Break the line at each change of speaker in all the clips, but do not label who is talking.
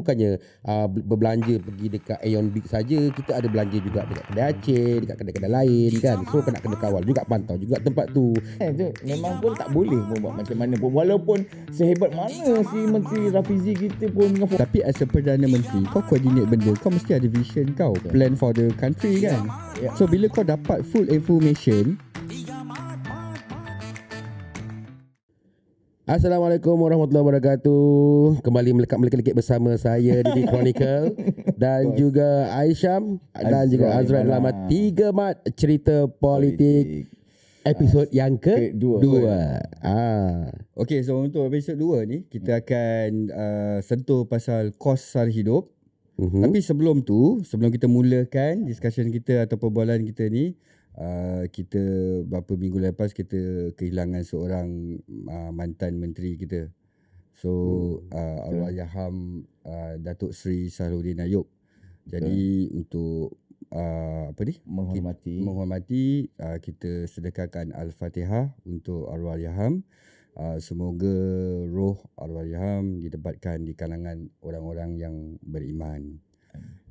bukannya berbelanja pergi dekat Aeon Big saja, kita ada belanja juga dekat kedai Aceh, dekat kedai-kedai lain kan. So kena kawal juga, pantau juga tempat tu.
Itu memang pun tak boleh pun buat macam mana pun, walaupun sehebat mana si Menteri Rafizi kita pun dengan
Tapi as a Perdana Menteri, kau coordinate benda, kau mesti ada vision kau, plan for the country kan. So bila kau dapat full information.
Assalamualaikum warahmatullahi wabarakatuh. Kembali melekat-lekit bersama saya Didi Chronicle dan juga Aisyam dan juga Azrael dalam 3 Mat Cerita Politik episod yang kedua.
Okay, so untuk episod 2 ni kita akan sentuh pasal kos sara hidup. Tapi sebelum kita mulakan discussion kita atau perbualan kita ni, kita beberapa minggu lepas kita kehilangan seorang mantan menteri kita. So Allahyarham Datuk Seri Sahluddin Ayub. Jadi untuk menghormati kita sedekahkan Al-Fatihah untuk Allahyarham. Semoga roh Allahyarham didapatkan di kalangan orang-orang yang beriman.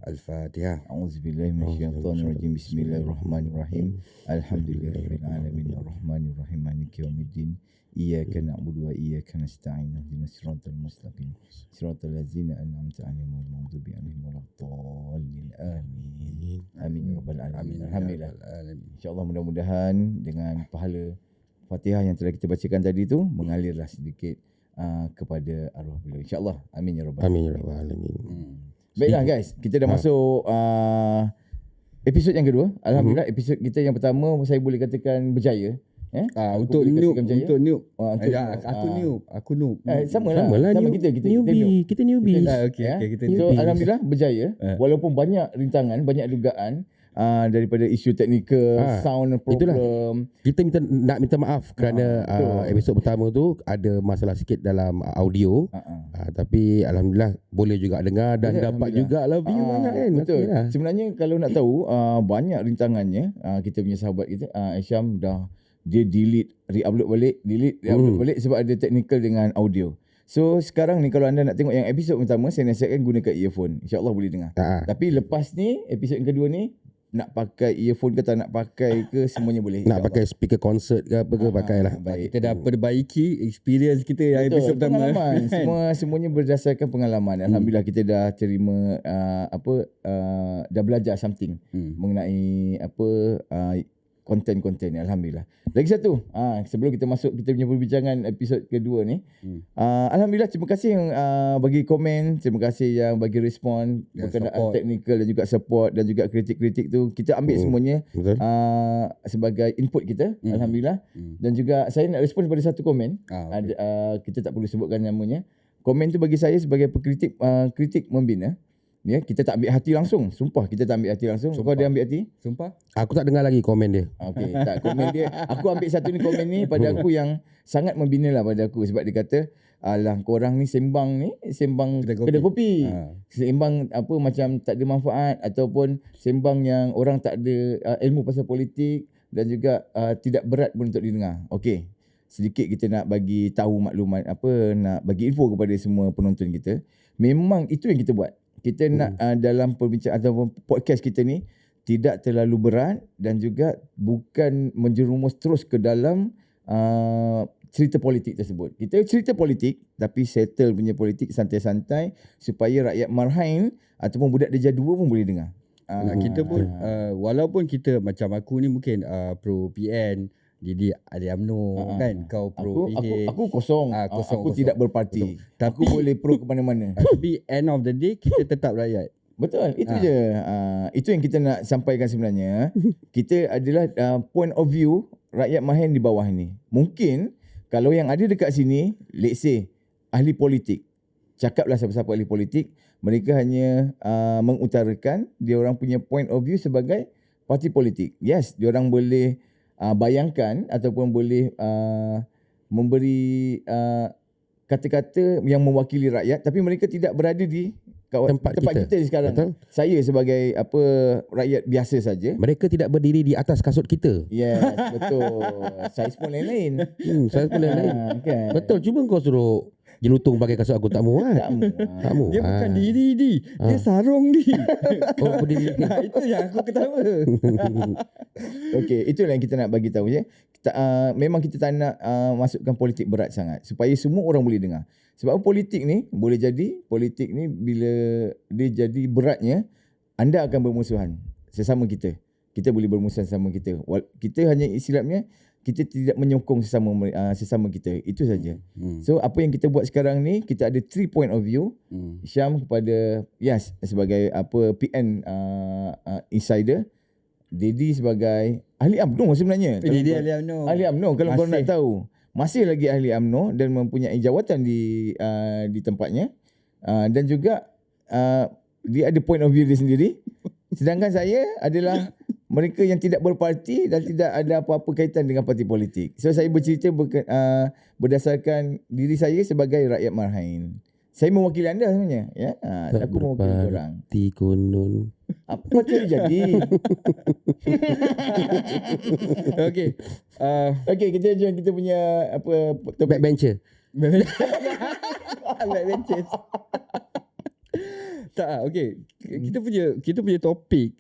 Al-Fatihah.
A'udzubillahi minasyaitonirrajim. Bismillahirrahmanirrahim. Alhamdulillahirabbil alamin arrahmanir rahim maliki yaumiddin. Iyyaka na'budu wa iyyaka nasta'in. Ihdinas siratal mustaqim. Siratal ladzina an'amta 'alaihim ghairil maghdubi 'alaihim waladdallin. Amin. Amin ya rabbal alamin. Alhamdulillah. Insya-Allah mudah-mudahan dengan pahala Fatihah yang telah kita bacakan tadi tu mengalirlah sedikit kepada arwah beliau. Insya-Allah. Amin ya rabbal alamin.
Amin ya rabbal alamin.
Baiklah guys, kita dah masuk episod yang kedua. Alhamdulillah, episod kita yang pertama saya boleh katakan berjaya.
Untuk noob, aku noob.
Sama kita
newbie. Kita newbie.
Kita
So
newbie.
alhamdulillah berjaya. Walaupun banyak rintangan, banyak dugaan daripada isu teknikal, sound problem.
Kita minta maaf kerana episod pertama tu ada masalah sikit dalam audio. Tapi alhamdulillah boleh juga dengar dan dapat jugalah view banyak kan.
Betul. Sebenarnya kalau nak tahu banyak rintangannya, kita punya sahabat kita Aisyam dia re-upload balik sebab ada technical dengan audio. So sekarang ni kalau anda nak tengok yang episod pertama, saya nasihatkan gunakan earphone. InsyaAllah boleh dengar. Tapi lepas ni, episod yang kedua ni, nak pakai earphone ke tak nak pakai ke, semuanya boleh.
Nak pakai speaker concert ke apa ke, pakailah.
Kita dah perbaiki experience kita yang episod pertama.
Semuanya berdasarkan pengalaman. Alhamdulillah kita dah terima dah belajar something mengenai konten-konten ni. Alhamdulillah. Lagi satu, sebelum kita masuk kita punya perbincangan episod kedua ni, alhamdulillah terima kasih yang bagi komen, terima kasih yang bagi respon berkenaan teknikal dan juga support dan juga kritik-kritik tu kita ambil semuanya sebagai input kita. Alhamdulillah. Dan juga saya nak respon kepada satu komen. Kita tak perlu sebutkan namanya. Komen tu bagi saya sebagai pekritik, kritik membina. Ya, kita tak ambil hati langsung. Sumpah kita tak ambil hati langsung. Kau dia ambil hati?
Sumpah?
Aku tak dengar lagi komen dia.
Okey, tak komen dia. Aku ambil satu ni komen ni pada aku yang sangat membina lah pada aku sebab dia kata, alah korang ni sembang kedai kopi. Sembang apa macam tak ada manfaat ataupun sembang yang orang tak ada ilmu pasal politik dan juga tidak berat pun untuk didengar. Okey. Sedikit kita nak bagi tahu maklumat nak bagi info kepada semua penonton kita. Memang itu yang kita buat. Kita nak dalam perbincangan atau podcast kita ni tidak terlalu berat dan juga bukan menjerumus terus ke dalam cerita politik tersebut. Kita cerita politik tapi settle punya politik santai-santai supaya rakyat Marhain ataupun budak Darjah 2 pun boleh dengar.
Kita pun walaupun kita macam aku ni mungkin pro PN, Didi ada UMNO kan, kau pro PH.
Aku kosong. Aku tidak berparti. Tapi aku boleh pro ke mana-mana.
Tapi end of the day kita tetap rakyat.
Betul, itu je. Itu yang kita nak sampaikan sebenarnya. Kita adalah point of view rakyat Marhain di bawah ni. Mungkin kalau yang ada dekat sini, let's say ahli politik, cakaplah siapa-siapa ahli politik, mereka hanya mengutarakan dia orang punya point of view sebagai parti politik. Yes, dia orang boleh bayangkan ataupun boleh memberi kata-kata yang mewakili rakyat, tapi mereka tidak berada di tempat kita sekarang. Betul. Saya sebagai rakyat biasa saja.
Mereka tidak berdiri di atas kasut kita.
Yes, betul. Saiz pun lain-lain.
Saiz pun lain-lain.
Kan?
Betul, cuba kau suruh Jelutung pakai kasut aku tak muat. Tak muat.
Dia bukan diri di. Dia sarung di.
Oh, berdiri.
Itu yang aku ketawa.
Okey, itulah yang kita nak bagi tahu ya. Memang kita tak nak masukkan politik berat sangat supaya semua orang boleh dengar. Sebab politik ni bila dia jadi beratnya, anda akan bermusuhan sesama kita. Kita boleh bermusuhan sesama kita. Kita hanya istilahnya kita tidak menyokong sesama kita. Itu saja. So apa yang kita buat sekarang ni, kita ada 3 point of view. Syam kepada sebagai PN insider, Dedi sebagai ahli UMNO sebenarnya.
Dedi ahli UMNO.
Ahli UMNO kalau korang nak tahu. Masih lagi ahli UMNO dan mempunyai jawatan di tempatnya. Dan juga dia ada point of view dia sendiri. Sedangkan saya adalah mereka yang tidak berparti dan tidak ada apa-apa kaitan dengan parti politik. So saya bercerita berdasarkan diri saya sebagai rakyat Marhain. Saya mewakili anda sebenarnya, ya. Aku mewakili orang.
Parti kunun.
Apa jadi?
Okey.
Okey, kita punya topik.
Backbencher.
Backbenchers. Tak, okey. Kita punya topik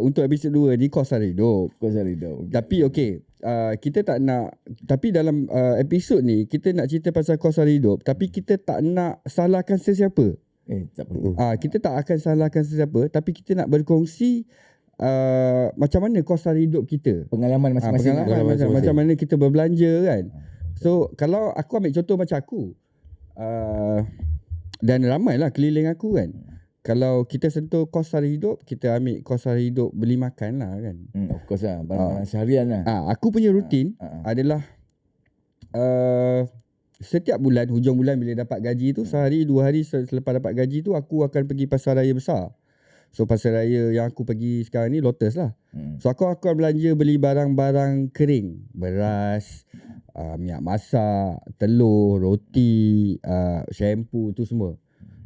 untuk episod 2 ni kos sara hidup.
Kos sara hidup.
Tapi okey, kita tak nak, tapi dalam episod ni kita nak cerita pasal kos sara hidup, tapi kita tak nak salahkan sesiapa.
Tak perlu.
Kita tak akan salahkan sesiapa, tapi kita nak berkongsi macam mana kos sara hidup kita.
Pengalaman masing-masing.
Macam mana kita berbelanja kan. So kalau aku ambil contoh macam aku, dan ramailah keliling aku kan. Kalau kita sentuh kos sara hidup, kita ambil kos sara hidup beli makan lah kan.
Of course lah, barang-barang seharian lah.
Aku punya rutin adalah setiap bulan, hujung bulan bila dapat gaji tu, sehari 2 hari selepas dapat gaji tu, aku akan pergi pasar raya besar. So pasar raya yang aku pergi sekarang ni Lotus lah. So aku akan belanja beli barang-barang kering, beras, minyak masak, telur, roti, shampoo tu semua.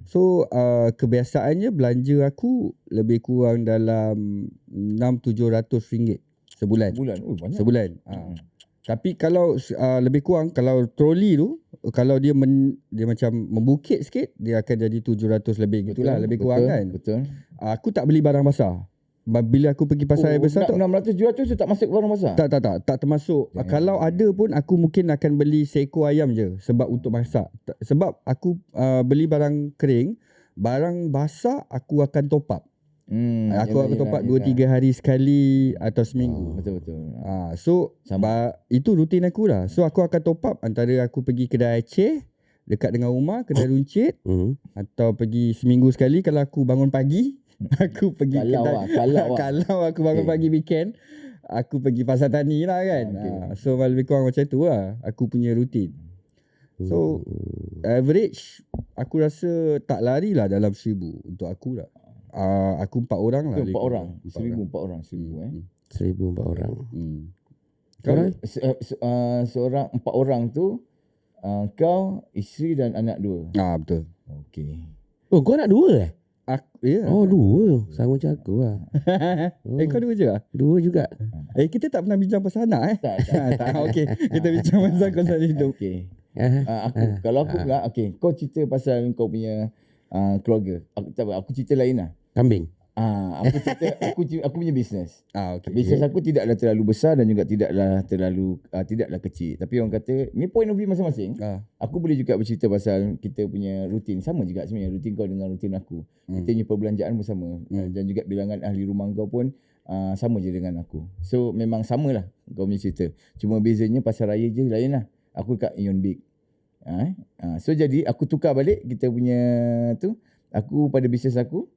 So kebiasaannya belanja aku lebih kurang dalam 600-700 ringgit sebulan.
Banyak.
Sebulan. Tapi kalau lebih kurang, kalau troli tu, kalau dia macam membukit sikit, dia akan jadi 700 lebih gitulah, lebih kurang kan.
Betul.
Aku tak beli barang basah. Bila aku pergi pasar yang besar tu
600-700 tu tak masuk barang basah?
Tak termasuk. Kalau ada pun aku mungkin akan beli seekor ayam je sebab untuk masak. Sebab aku beli barang kering, barang basah aku akan top up. Aku akan top up 2-3 hari sekali atau seminggu.
Betul.
So itu rutin aku lah. So aku akan top up antara aku pergi kedai Aceh dekat dengan rumah, kedai runcit, atau pergi seminggu sekali kalau aku bangun pagi. Aku pergi kalau aku bangun pagi weekend, aku pergi pasar tani lah kan. So lebih kurang macam tu lah aku punya rutin. So average aku rasa tak lari lah dalam 1,000 untuk aku lah. Aku 4 orang lah.
4 orang. 1,000 4 orang.
1,000 4 orang.
Kalau seorang 4 orang tu, kau, isteri dan anak 2.
Betul.
Okey.
Oh, kau nak 2
Ya.
Oh, 2. Sama macam aku lah.
Kau 2 je lah?
2 juga.
Kita tak pernah bincang pasal anak tak. Okey, kita bincang pasal kos sara hidup.
Okey. Kalau aku pula, kau cerita pasal kau punya keluarga. Aku cerita lain lah.
Kambing.
Aku punya bisnes.
Okey.
Bisnes aku tidaklah terlalu besar dan juga tidaklah kecil. Tapi orang kata ni point of view masing-masing. Aku boleh juga bercerita pasal kita punya rutin. Sama juga sebenarnya rutin kau dengan rutin aku. Kita punya perbelanjaan pun sama. Dan juga bilangan ahli rumah kau pun sama je dengan aku. So memang samalah kau punya cerita. Cuma bezanya pasar raya je lain lah. Aku kat Ion Big. So jadi aku tukar balik kita punya tu. Aku pada bisnes aku.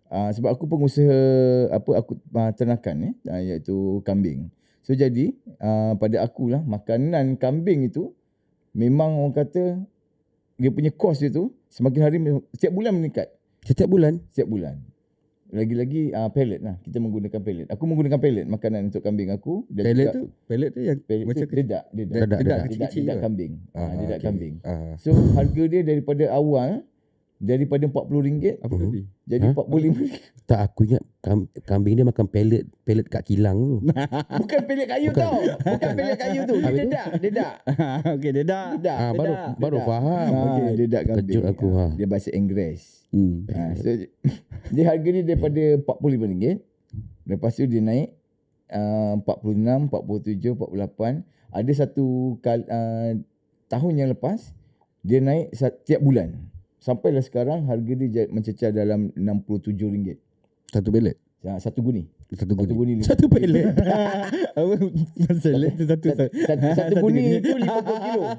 Sebab aku pengusaha ternakan iaitu kambing. So jadi pada akulah makanan kambing itu memang orang kata dia punya kos dia tu semakin hari setiap bulan meningkat.
Setiap bulan?
Setiap bulan. Lagi-lagi pellet lah. Kita menggunakan pellet. Aku menggunakan pellet makanan untuk kambing aku.
Pellet tu yang
macam dedak
kecil-kecil
dedak kambing. Dedak kambing.
Okay.
So harga dia daripada awal daripada RM40
Apa tadi?
jadi RM45.
Tak, aku ingat kambing dia makan pellet kat kilang tu.
Bukan pelet kayu
Bukan.
tau. Bukan pelet kayu tu. Dia
Habis tu?
dedak.
Okey, dia dah.
Dedak.
Baru faham.
Dedak kambing.
Terkejut aku, ha.
Dia bahasa Inggeris.
Hmm.
So, dia harga dia daripada RM45. Lepas tu dia naik RM46, RM47, RM48. Ada satu tahun yang lepas dia naik tiap bulan. Sampailah sekarang harga dia mencecah dalam RM67.
Satu belet.
Satu guni.
Satu guni.
Satu pellet.
Apa masalah tu satu
Satu guni itu 50 kilo.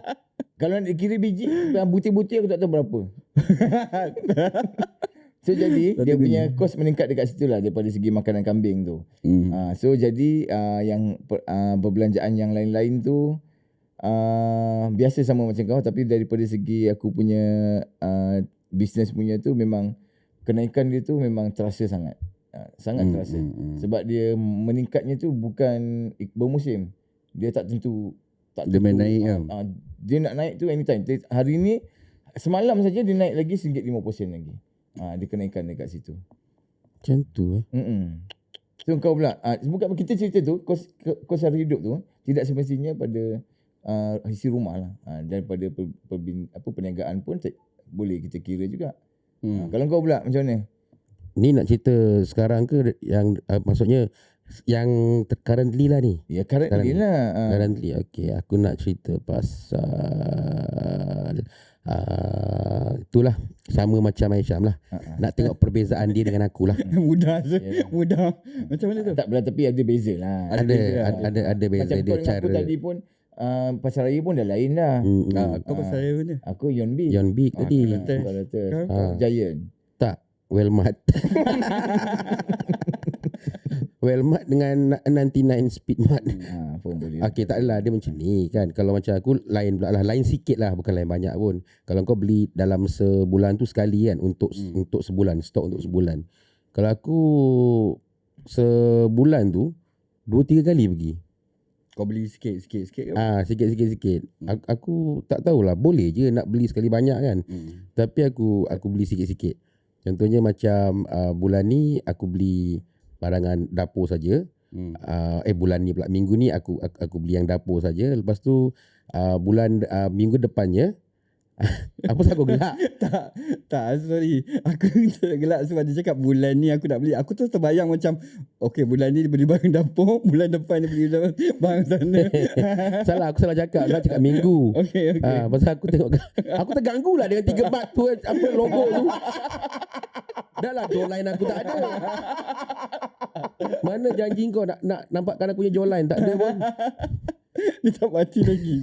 Kalau nak kira biji, butir-butir aku tak tahu berapa. So jadi dia punya kos meningkat dekat situ lah daripada segi makanan kambing tu. So jadi yang perbelanjaan yang lain-lain tu biasa sama macam kau, tapi daripada segi aku punya bisnes punya tu memang kenaikan dia tu memang terasa sangat. Sangat terasa. Sebab dia meningkatnya tu bukan bermusim. Dia tak tentu.
Dia main naik kan.
Dia nak naik tu anytime. Hari ni semalam saja dia naik lagi RM1.50 lagi. Dia kenaikan dekat situ.
Macam tu
So kau pula bukan kita cerita tu kos hari hidup tu tidak semestinya pada isi rumah lah. Daripada perniagaan pun boleh kita kira juga. Kalau kau pula macam mana?
Ni nak cerita sekarang ke yang maksudnya yang currently lah ni?
Ya currently lah.
Currently. Okay, aku nak cerita pasal itulah sama macam Aisyam lah. Nak tengok perbezaan dia dengan aku lah.
Mudah. Macam mana tu?
Tak belah tapi ada beza lah.
Ada beza
Macam
dia
kau dengan aku
cara.
tadi pun pasal raya pun dah lain dah.
Kau pasal raya mana?
Aku Yon Big.
Yon Big tadi.
Kau kata Giant.
Tak, Wellmart. Wellmart dengan 99 Speedmart.
Pun boleh.
Okay, tak adalah. Dia macam ni kan. Kalau macam aku lain pula lah. Lain sikit lah. Bukan lain banyak pun. Kalau kau beli dalam sebulan tu sekali kan. Untuk sebulan. Stok untuk sebulan. Kalau aku sebulan tu 2-3 kali pergi.
Kau beli sikit ke?
Sikit. Aku tak tahulah. Boleh je nak beli sekali banyak kan. Tapi aku beli sikit-sikit. Contohnya macam bulan ni aku beli barangan dapur saja. Bulan ni pula, minggu ni aku beli yang dapur saja. Lepas tu minggu depannya apa pasal kau gelak?
Tak, sorry. Aku gelak sebab dia cakap bulan ni aku nak beli. Aku tu terbayang macam okay, bulan ni dia beli barang dapur, bulan depan dia beli barang sana.
Aku salah cakap. Nak cakap minggu.
Okay.
Pasal aku tengok aku terganggu lah dengan 3 mat tu, apa logo tu. Dah lah jawline aku tak ada. Mana janji kau nak nampakkan aku punya jawline? Tak ada pun.
Dia tak mati lagi.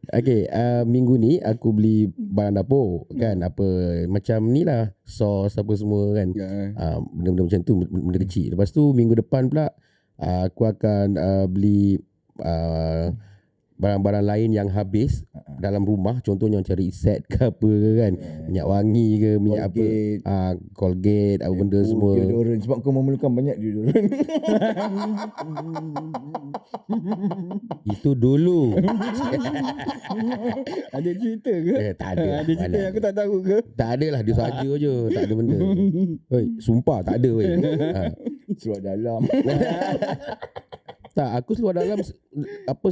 Okay, minggu ni aku beli barang dapur kan, apa macam ni lah, sos apa semua kan. Benda-benda macam tu, benda kecil. Lepas tu minggu depan pula aku akan beli barang-barang lain yang habis dalam rumah. Contohnya macam reset ke apa ke kan, minyak wangi ke, minyak
Colgate.
apa, Colgate, apa benda semua.
Deodorant sebab kau memerlukan banyak deodorant.
Itu dulu.
Ada cerita ke?
Tak ada.
Ada cerita yang aku tak tahu ke?
Tak ada lah, dia saja je, tak ada benda. Sumpah tak ada weh.
Seluar dalam.
Tak, aku seluar dalam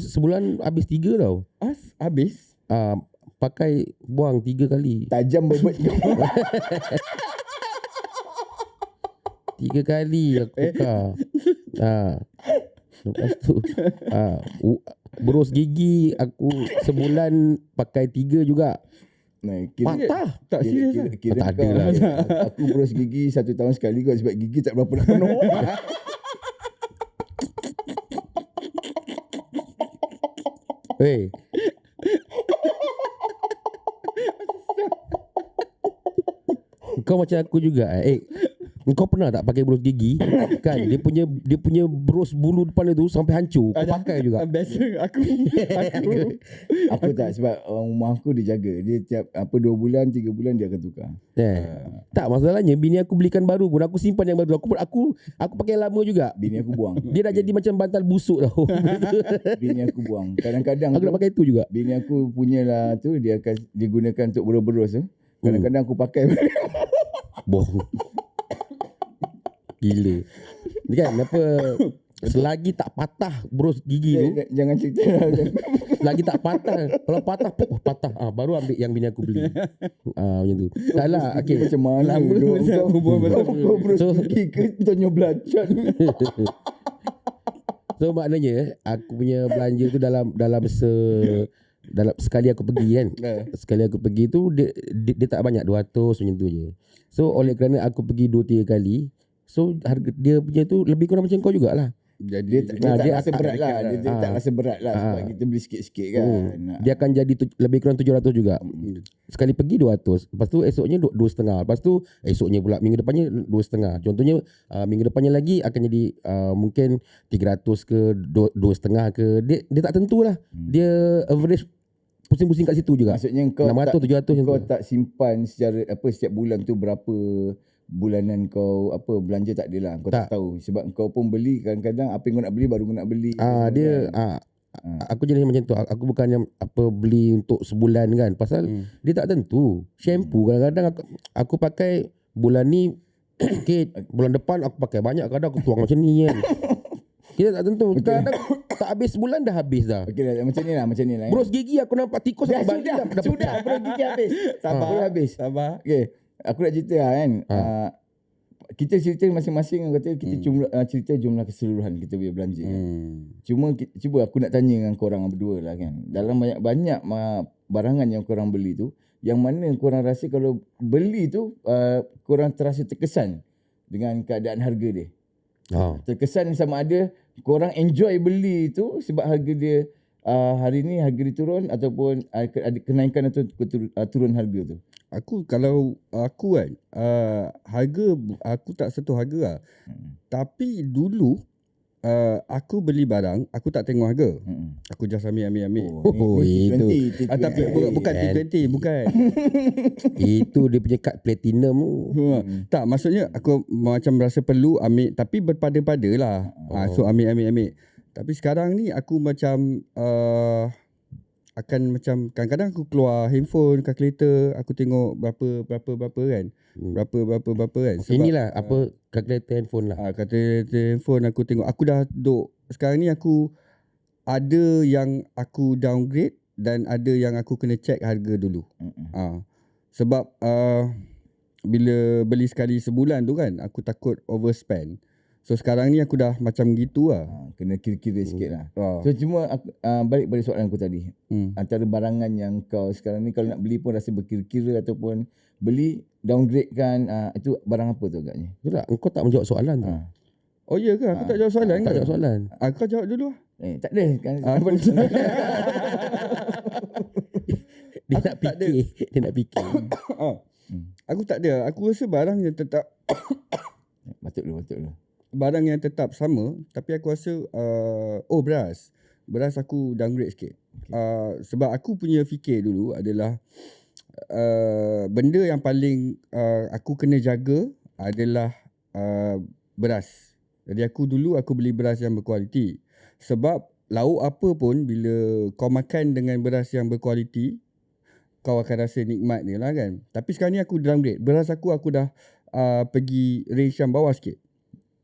sebulan habis 3 tau.
Habis?
Pakai buang 3 kali.
Tajam bebet.
3 kali aku tukar. Lepas tu berus gigi aku sebulan pakai 3 juga. Patah.
Tak serius lah.
Kira
Tak ada lah.
Aku berus gigi 1 tahun sekali kot sebab gigi tak berapa nak penuh.
Weh. Kau macam aku juga. Kau pernah tak pakai berus gigi? Kan dia punya berus bulu depan tu sampai hancur. Kau pakai juga.
Biasa aku.
Aku tak, sebab orang rumah aku dia jaga. Dia tiap 2 bulan 3 bulan dia akan tukar.
Tak, masalahnya bini aku belikan baru pun aku simpan yang baru. Aku pakai lama juga.
Bini aku buang.
Dia dah jadi macam bantal busuk tau.
Bini aku buang. Kadang-kadang
Aku nak pakai tu juga.
bini aku punyalah tu dia gunakan untuk berus-berus tu. Kadang-kadang aku pakai.
Bohong. Gila. Ni kan apa, selagi tak patah bros gigi tu,
Jangan cerita lah.
selagi tak patah. Kalau patah, patah. Baru ambil yang bini aku beli. Macam tu. Tak lah. Okay.
Macam mana
Lama
duk?
saya berbual pasal
Kau bros
So-
gigi ke Tonyo belacan?
So maknanya aku punya belanja tu dalam sekali aku pergi kan. Sekali aku pergi tu dia tak banyak 200 macam tu je. So oleh kerana aku pergi 2-3 kali, so harga dia punya tu lebih kurang macam kau jugalah.
Dia tak
dia
rasa
akan
berat lah. Dia tak rasa berat lah sebab kita beli sikit-sikit kan.
Dia akan jadi lebih kurang 700 juga. Sekali pergi 200. Lepas tu esoknya 2,5. Lepas tu esoknya pula minggu depannya 2,5. Contohnya minggu depannya lagi akan jadi mungkin 300 ke 2,5 ke. Dia tak tentulah. Dia average pusing-pusing kat situ juga.
Maksudnya kau
600, 700 macam
kau
tu.
tak simpan secara setiap bulan tu berapa bulanan kau belanja tak ada lah. Kau tak tahu sebab kau pun beli kadang-kadang apa yang kau nak beli baru kau nak beli.
Aku jenis macam tu. Aku bukan yang beli untuk sebulan kan. Pasal dia tak tentu. Shampoo kadang-kadang aku pakai bulan ni sikit, bulan depan aku pakai banyak, kadang aku tuang macam ni kan. Kita tak tentu. Kadang tak habis sebulan dah habis dah.
Okey lah macam ni lah.
Bros gigi aku nampak tikus aku balik dah
Sudah bro gigi habis. Sabar habis.
Sabar.
Okey, aku nak cerita lah kan. Kita cerita masing-masing kata kita cerita jumlah keseluruhan kita punya belanja kan. Cuba aku nak tanya dengan korang berdua lah kan. Dalam banyak barangan yang korang beli tu, yang mana korang rasa kalau beli tu korang terasa terkesan dengan keadaan harga dia? Terkesan sama ada korang enjoy beli tu sebab harga dia hari ni harga dia turun ataupun ada kenaikan atau turun harga tu.
Kalau aku kan harga aku tak sentuh harga lah. Tapi dulu aku beli barang aku tak tengok harga. Aku just ambil.
itu.
Tapi bukan T20 bukan.
Itu dia punya kad platinum tu.
Tak, maksudnya aku macam rasa perlu ambil tapi berpada-pada lah. So ambil. Tapi sekarang ni aku macam akan macam kadang-kadang aku keluar handphone, kalkulator, aku tengok berapa kan. Berapa kan. Sebab,
Inilah kalkulator handphone lah.
kalkulator handphone aku tengok. Aku dah sekarang ni aku ada yang aku downgrade dan ada yang aku kena check harga dulu. Sebab bila beli sekali sebulan tu kan, aku takut overspend. So sekarang ni aku dah macam gitu lah.
Kena kira-kira sikit lah. So cuma aku, balik pada soalan aku tadi. Antara barangan yang kau sekarang ni kalau nak beli pun rasa berkira-kira ataupun beli downgrade kan, itu barang apa tu agaknya?
Itulah, engkau tak menjawab soalan tu.
Oh iya ke? Aku tak jawab soalan ke?
Tak jawab soalan.
Kau jawab dulu lah.
Tak ada kan.
Dia nak fikir.
Aku tak ada. Aku rasa barang yang tetap
Batuk dulu.
barang yang tetap sama, tapi aku rasa beras aku downgrade sikit. Sebab aku punya fikir dulu adalah benda yang paling aku kena jaga adalah beras. Jadi aku beli beras yang berkualiti. Sebab lauk apa pun bila kau makan dengan beras yang berkualiti, kau akan rasa nikmat dia lah kan. Tapi sekarang ni aku downgrade. Beras aku dah pergi range yang bawah sikit.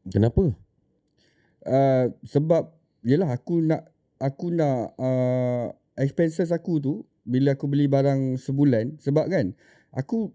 Kenapa?
Sebab yelah aku nak expenses aku tu bila aku beli barang sebulan, sebab kan aku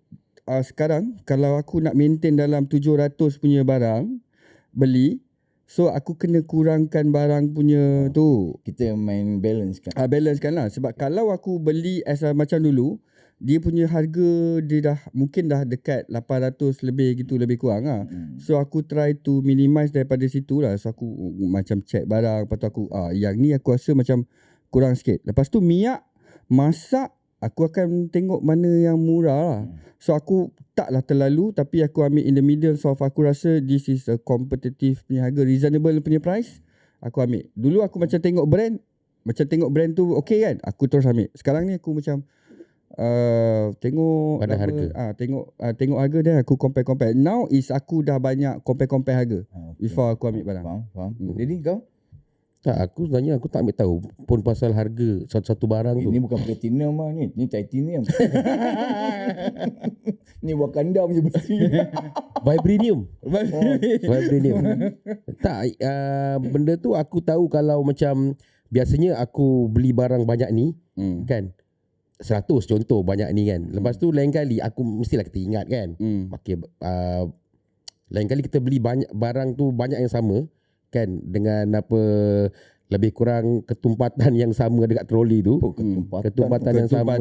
sekarang kalau aku nak maintain dalam 700 punya barang beli, so aku kena kurangkan barang punya tu.
Kita main balance kan.
Balance kan lah. Sebab kalau aku beli macam dulu, dia punya harga dia dah mungkin dah dekat 800 lebih gitu, lebih kurang lah. So aku try to minimize daripada situ lah. So aku macam check barang. Lepas tu aku yang ni aku rasa macam kurang sikit. Lepas tu minyak masak aku akan tengok mana yang murah lah. So aku taklah terlalu, tapi aku ambil in the middle. So aku rasa this is a competitive punya harga, reasonable punya price, aku ambil. Dulu aku macam tengok brand tu okay kan, aku terus ambil. Sekarang ni aku macam tengok
pada harga.
Tengok harga dia, aku compare. Now is aku dah banyak compare harga before aku ambil barang.
Faham. Jadi kau?
Tak, aku sebenarnya aku tak ambil tahu pun pasal harga satu-satu barang tu.
Ini bukan platinum lah ni. Ni titanium. Ni Wakanda punya besi.
Vibranium. Vibranium. Tak, benda tu aku tahu kalau macam biasanya aku beli barang banyak ni kan 100 contoh banyak ni kan. Lepas tu lain kali aku mestilah kita ingat kan. Okay, lain kali kita beli banyak barang tu banyak yang sama kan dengan apa lebih kurang ketumpatan yang sama dekat troli tu. Ketumpatan yang sama.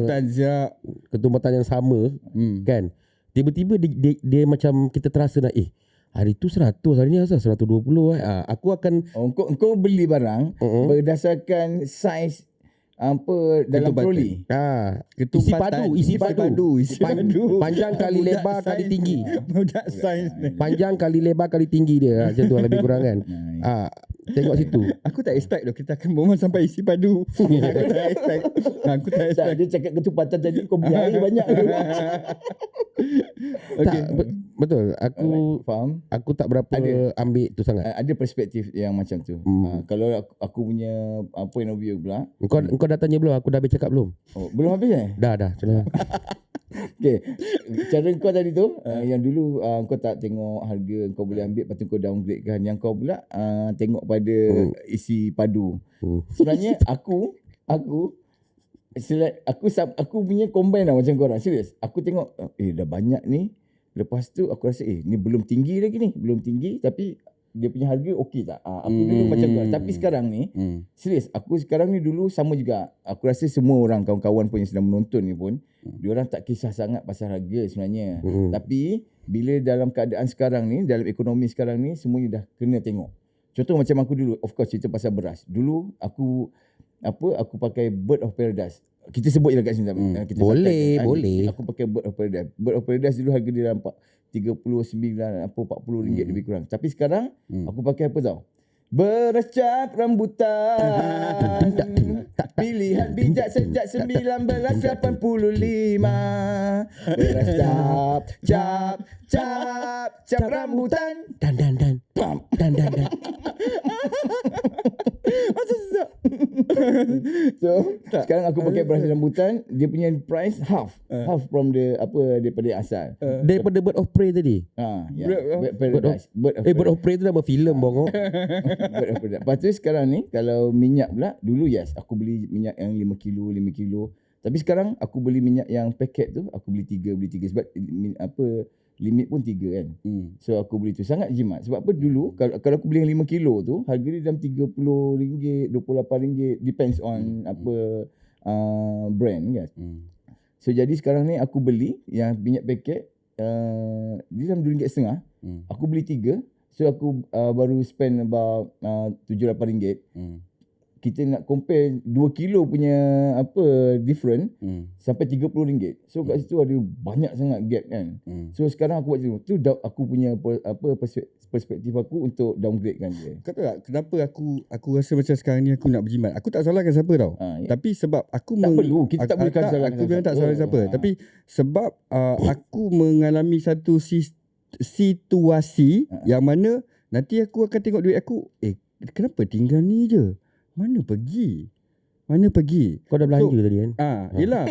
Ketumpatan yang sama kan. Tiba-tiba dia macam kita terasa nak hari tu 100, hari ni asal 120 aku akan
Kau beli barang berdasarkan saiz apa dalam troli.
Isi padu. Panjang kali lebar kali tinggi.
Budak sains ni.
Panjang kali lebar kali tinggi dia. Macam tu lebih kurang kan. Tengok situ.
Aku tak expect loh kita akan berbual sampai isi padu. Aku tak expect.
Dia cakap ketumpatan tadi kau beli air banyak.
Okay. Betul. Aku
faham.
Aku tak berapa ambil tu sangat.
Ada perspektif yang macam tu. Kalau aku punya point of view pula.
Engkau dah tanya belum? Aku dah habis cakap belum?
Oh, belum habis
Dah.
Okay. Cara kau tadi tu yang dulu kau tak tengok harga kau boleh ambil, lepas tu kau downgrade kan. Yang kau pula tengok pada isi padu. Sebenarnya aku punya combine lah macam korang. Serius. Aku tengok dah banyak ni. Lepas tu aku rasa ni belum tinggi lagi ni. Belum tinggi tapi dia punya harga okey tak? Aku dulu macam korang. Tapi sekarang ni serius, aku sekarang ni dulu sama juga. Aku rasa semua orang kawan-kawan pun yang sedang menonton ni pun diorang tak kisah sangat pasal harga sebenarnya. Tapi bila dalam keadaan sekarang ni, dalam ekonomi sekarang ni, semuanya dah kena tengok. Contoh macam aku dulu, of course cerita pasal beras. Dulu aku pakai Bird of Paradise. Kita sebut je kat sini.
Boleh.
Aku pakai Bird of Paradise. Bird of Paradise dulu harga dia dalam 39 apa 40 ringgit lebih kurang. Tapi sekarang aku pakai apa tau? Beras cap rambutan. Pilihan bijak sejak 1985. Beras cap rambutan. Dan. Macam sedap. So sekarang aku pakai beras rambutan, dia punya price half from the daripada asal.
Daripada Bird of Prey tadi. Bird of Prey tu nama filem bongok.
Lepas tu sekarang ni kalau minyak pula, dulu aku beli minyak yang 5 kilo. Tapi sekarang aku beli minyak yang paket tu, aku beli 3 sebab limit pun 3 kan. So aku beli tu sangat jimat. Sebab apa dulu kalau aku beli yang 5 kilo tu harga dia dalam RM30, RM28, depends on brand kan. So jadi sekarang ni aku beli yang minyak paket dia dalam RM2.50. Aku beli 3. So aku baru spend about RM7-8. Kita nak compare 2 kilo punya different sampai RM30. So kat situ ada banyak sangat gap kan. So sekarang aku buat macam tu aku punya perspektif aku untuk downgrade kan dia.
Kau tahu tak kenapa aku rasa macam sekarang ni aku nak berjimat. Aku tak salahkan siapa tau. Tapi sebab aku
tak perlu kita tak boleh salahkan.
Aku memang tak salahkan siapa. Tapi sebab aku mengalami satu situasi yang mana nanti aku akan tengok duit aku, kenapa tinggal ni je? Mana pergi?
Kau dah belanja tadi kan?
Yelah.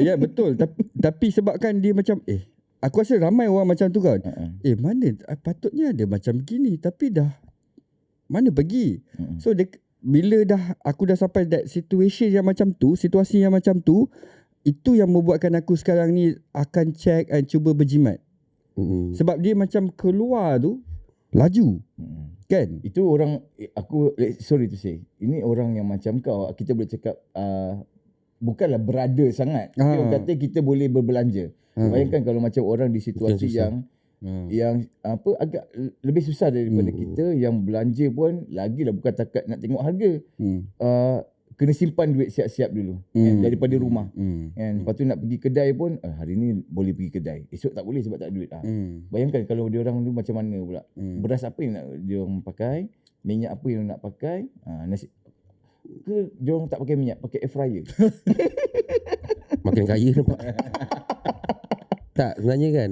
Ya betul. Tapi sebabkan dia macam aku rasa ramai orang macam tu kan. Mana patutnya ada macam gini tapi dah mana pergi? So bila aku dah sampai that situation yang macam tu, situasi yang macam tu, itu yang membuatkan aku sekarang ni akan check and cuba berjimat. Sebab dia macam keluar tu laju. Kan?
Itu orang sorry to say, ini orang yang macam kau, kita boleh cakap bukanlah berada sangat. Kita kata kita boleh berbelanja. Bayangkan kalau macam orang di situasi yang agak lebih susah daripada kita, yang belanja pun lagilah bukan takat nak tengok harga. Kena simpan duit siap-siap dulu daripada rumah. Lepas tu nak pergi kedai pun hari ni boleh pergi kedai, esok tak boleh sebab tak ada duit. Bayangkan kalau dia orang tu macam mana pula. Beras apa yang nak dia orang pakai, minyak apa yang nak pakai, nasi ke dia orang tak pakai minyak, pakai air fryer.
Makin kaya nampak. Tak, sebenarnya kan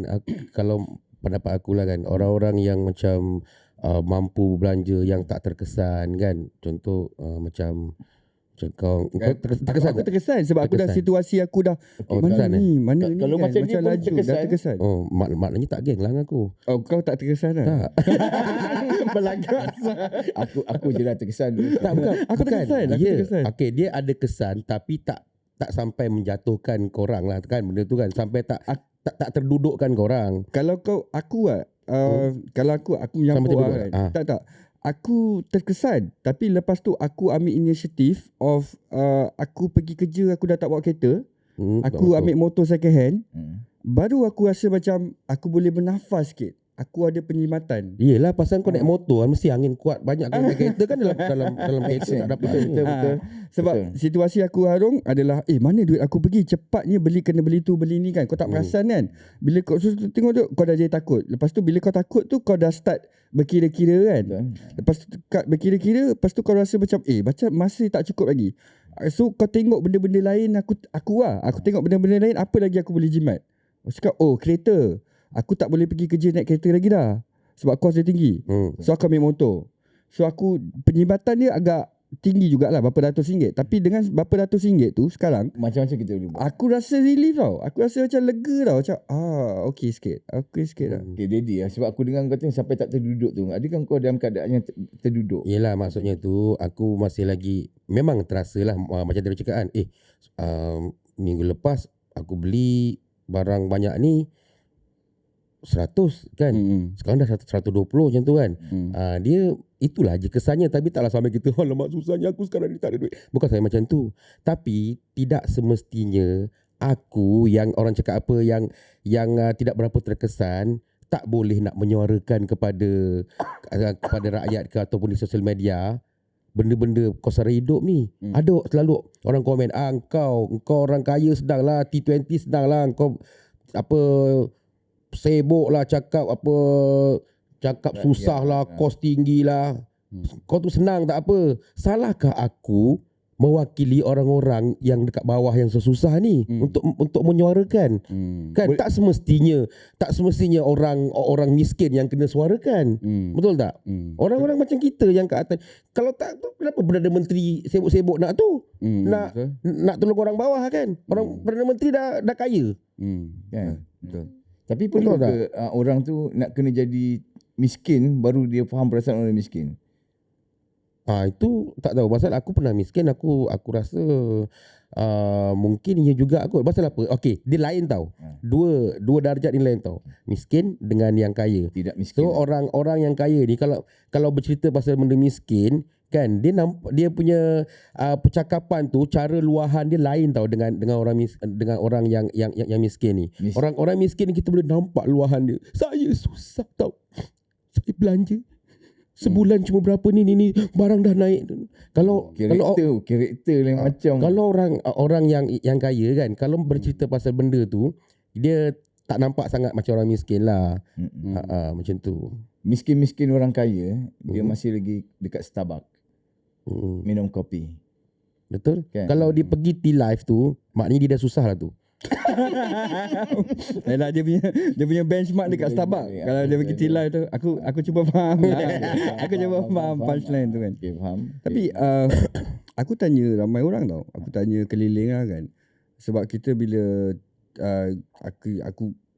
kalau pendapat aku lah kan, orang-orang yang macam mampu belanja yang tak terkesan kan. Contoh macam kau terkesan
Aku
tak?
terkesan sebab aku dah
Terkesan.
situasi aku dah mana
terkesan,
ni, mana ni
Kalau
kan,
macam ni pun
laju dah
terkesan.
terkesan.
Oh, maknanya tak geng lah dengan aku.
Oh, kau tak terkesan lah?
Tak.
Belagak.
Aku je dah terkesan dulu.
Tak, bukan.
Aku terkesan, aku
Dia,
terkesan.
okay, dia ada kesan tapi tak sampai menjatuhkan korang lah kan benda tu kan. Sampai tak terdudukkan korang.
Kalau aku kalau aku menyampuk
terduga.
kan. Tak. Aku terkesan, tapi lepas tu aku ambil inisiatif of aku pergi kerja, aku dah tak bawa kereta. Aku ambil motor second hand. Baru aku rasa macam aku boleh bernafas sikit. Aku ada penjimatan.
Yelah, pasal kau naik motor kan mesti angin kuat banyak. Kau naik kereta kan dalam kereta tak dapat.
Betul.
Sebab situasi aku Harung adalah mana duit aku pergi, cepatnya kena beli tu beli ni kan. Kau tak perasan kan. Bila kau tengok tu kau dah jadi takut. Lepas tu bila kau takut tu kau dah start berkira-kira kan. Lepas tu berkira-kira, lepas tu kau rasa macam macam masih tak cukup lagi. So kau tengok benda-benda lain, aku tengok benda-benda lain, apa lagi aku boleh jimat. Aku cakap kereta. Aku tak boleh pergi kerja naik kereta lagi dah. Sebab kos dia tinggi. So aku ambil motor. So aku penjimatan dia agak tinggi jugalah, berapa ratus ringgit. Tapi dengan berapa ratus ringgit tu sekarang
Macam-macam kita boleh buat.
aku rasa relief tau. Aku rasa macam lega tau. Macam okey sikit. Okey sikit dah.
Okay, Daddy sebab aku dengar kau tengok sampai tak terduduk tu. Adakah kau dalam keadaan yang terduduk?
Yelah, maksudnya tu aku masih lagi memang terasa lah macam dia cakap kan. Minggu lepas aku beli barang banyak ni 100 kan. Sekarang dah 120 macam tu kan. Dia itulah je kesannya, tapi taklah sampai kita alamak susahnya aku sekarang ni tak ada duit. Bukan saya macam tu. Tapi tidak semestinya aku yang orang cakap apa yang tidak berapa terkesan tak boleh nak menyuarakan kepada rakyat ke ataupun di sosial media benda-benda kos sara hidup ni. Ada selalu orang komen, kau orang kaya sedanglah, T20 sedanglah, kau apa sibuk lah cakap susah lah, kos tinggi lah. Kau tu senang tak apa. Salahkah aku mewakili orang-orang yang dekat bawah yang susah ni untuk menyuarakan? Kan tak semestinya orang miskin yang kena suarakan. Betul tak? Orang-orang macam kita yang kat atas. Kalau tak tu kenapa Perdana Menteri sibuk-sibuk nak tu? Nak tolong orang bawah kan? Orang Perdana Menteri dah kaya.
Kan? Betul. Tapi perlu ke orang tu nak kena jadi miskin baru dia faham perasaan orang miskin?
Itu tak tahu. Pasal aku pernah miskin. Aku rasa mungkin ia juga aku. Pasal apa? Okey, dia lain tau. Dua darjat ni lain tau. Miskin dengan yang kaya.
Tidak miskin.
So orang yang kaya ni kalau bercerita pasal benda miskin kan, dia punya percakapan tu, cara luahan dia lain tau dengan orang yang miskin ni. Orang miskin ni kita boleh nampak luahan dia. Saya susah tau. Saya belanja sebulan cuma berapa ni barang dah naik. Kalau
karakter lain macam.
Kalau orang yang kaya kan, kalau bercerita pasal benda tu, dia tak nampak sangat macam orang miskin lah. Macam tu.
Miskin-miskin orang kaya, dia masih lagi dekat Starbucks. Minum kopi.
Betul?
Kan?
Kalau dia pergi T-Live tu, maknanya dia dah susah lah tu.
Dia punya benchmark dekat Starbucks. Kalau dia pergi T-Live tu, aku cuba faham lah. Aku cuba faham punchline tu kan.
Okay, faham.
Tapi aku tanya ramai orang tau. Aku tanya keliling lah kan. Sebab kita bila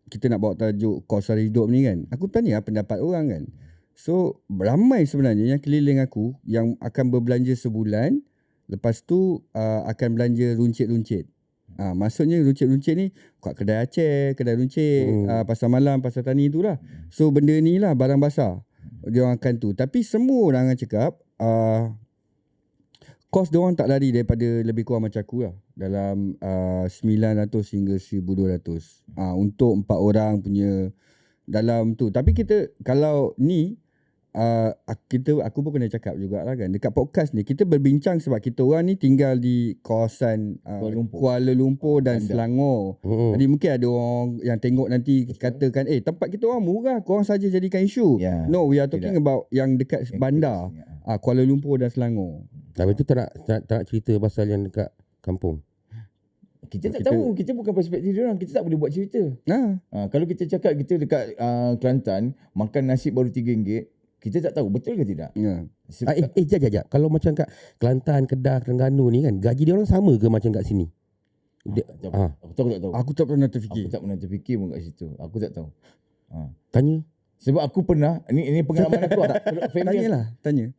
kita nak bawa tajuk kos sara hidup ni kan, aku tanya pendapat orang kan. So ramai sebenarnya yang keliling aku yang akan berbelanja sebulan, lepas tu akan belanja runcit-runcit. Maksudnya runcit-runcit ni kat kedai Aceh, kedai runcit, pasar malam, pasar tani itulah. So benda ni lah barang basah dia orang akan tu. Tapi semua orang akan cakap kos dia orang tak lari daripada lebih kurang macam aku lah, dalam 900 hingga 1200 untuk 4 orang punya dalam tu. Tapi kita kalau ni aku pun kena cakap jugalah kan, dekat podcast ni kita berbincang sebab kita orang ni tinggal di kawasan Kuala Lumpur dan Selangor. Jadi mungkin ada orang yang tengok nanti katakan tempat kita orang murah, korang saja jadikan isu. No, we are talking about yang dekat bandar, Kuala Lumpur dan Selangor.
Tapi tu tak nak cerita pasal yang dekat kampung.
Kita tak tahu, kita bukan perspektif dia orang, kita tak boleh buat cerita. Kalau kita cakap kita dekat Kelantan makan nasi baru RM3, kita tak tahu betul ke tidak.
Ya.
Jap. Kalau macam kat Kelantan, Kedah, Terengganu ni kan, gaji dia orang sama ke macam kat sini?
Aku tak tahu.
Aku tak pernah terfikir.
Aku tak pernah terfikir pun kat situ. Aku tak tahu.
Tanya.
Sebab aku pernah, ini pengalaman aku lah.
Tanya.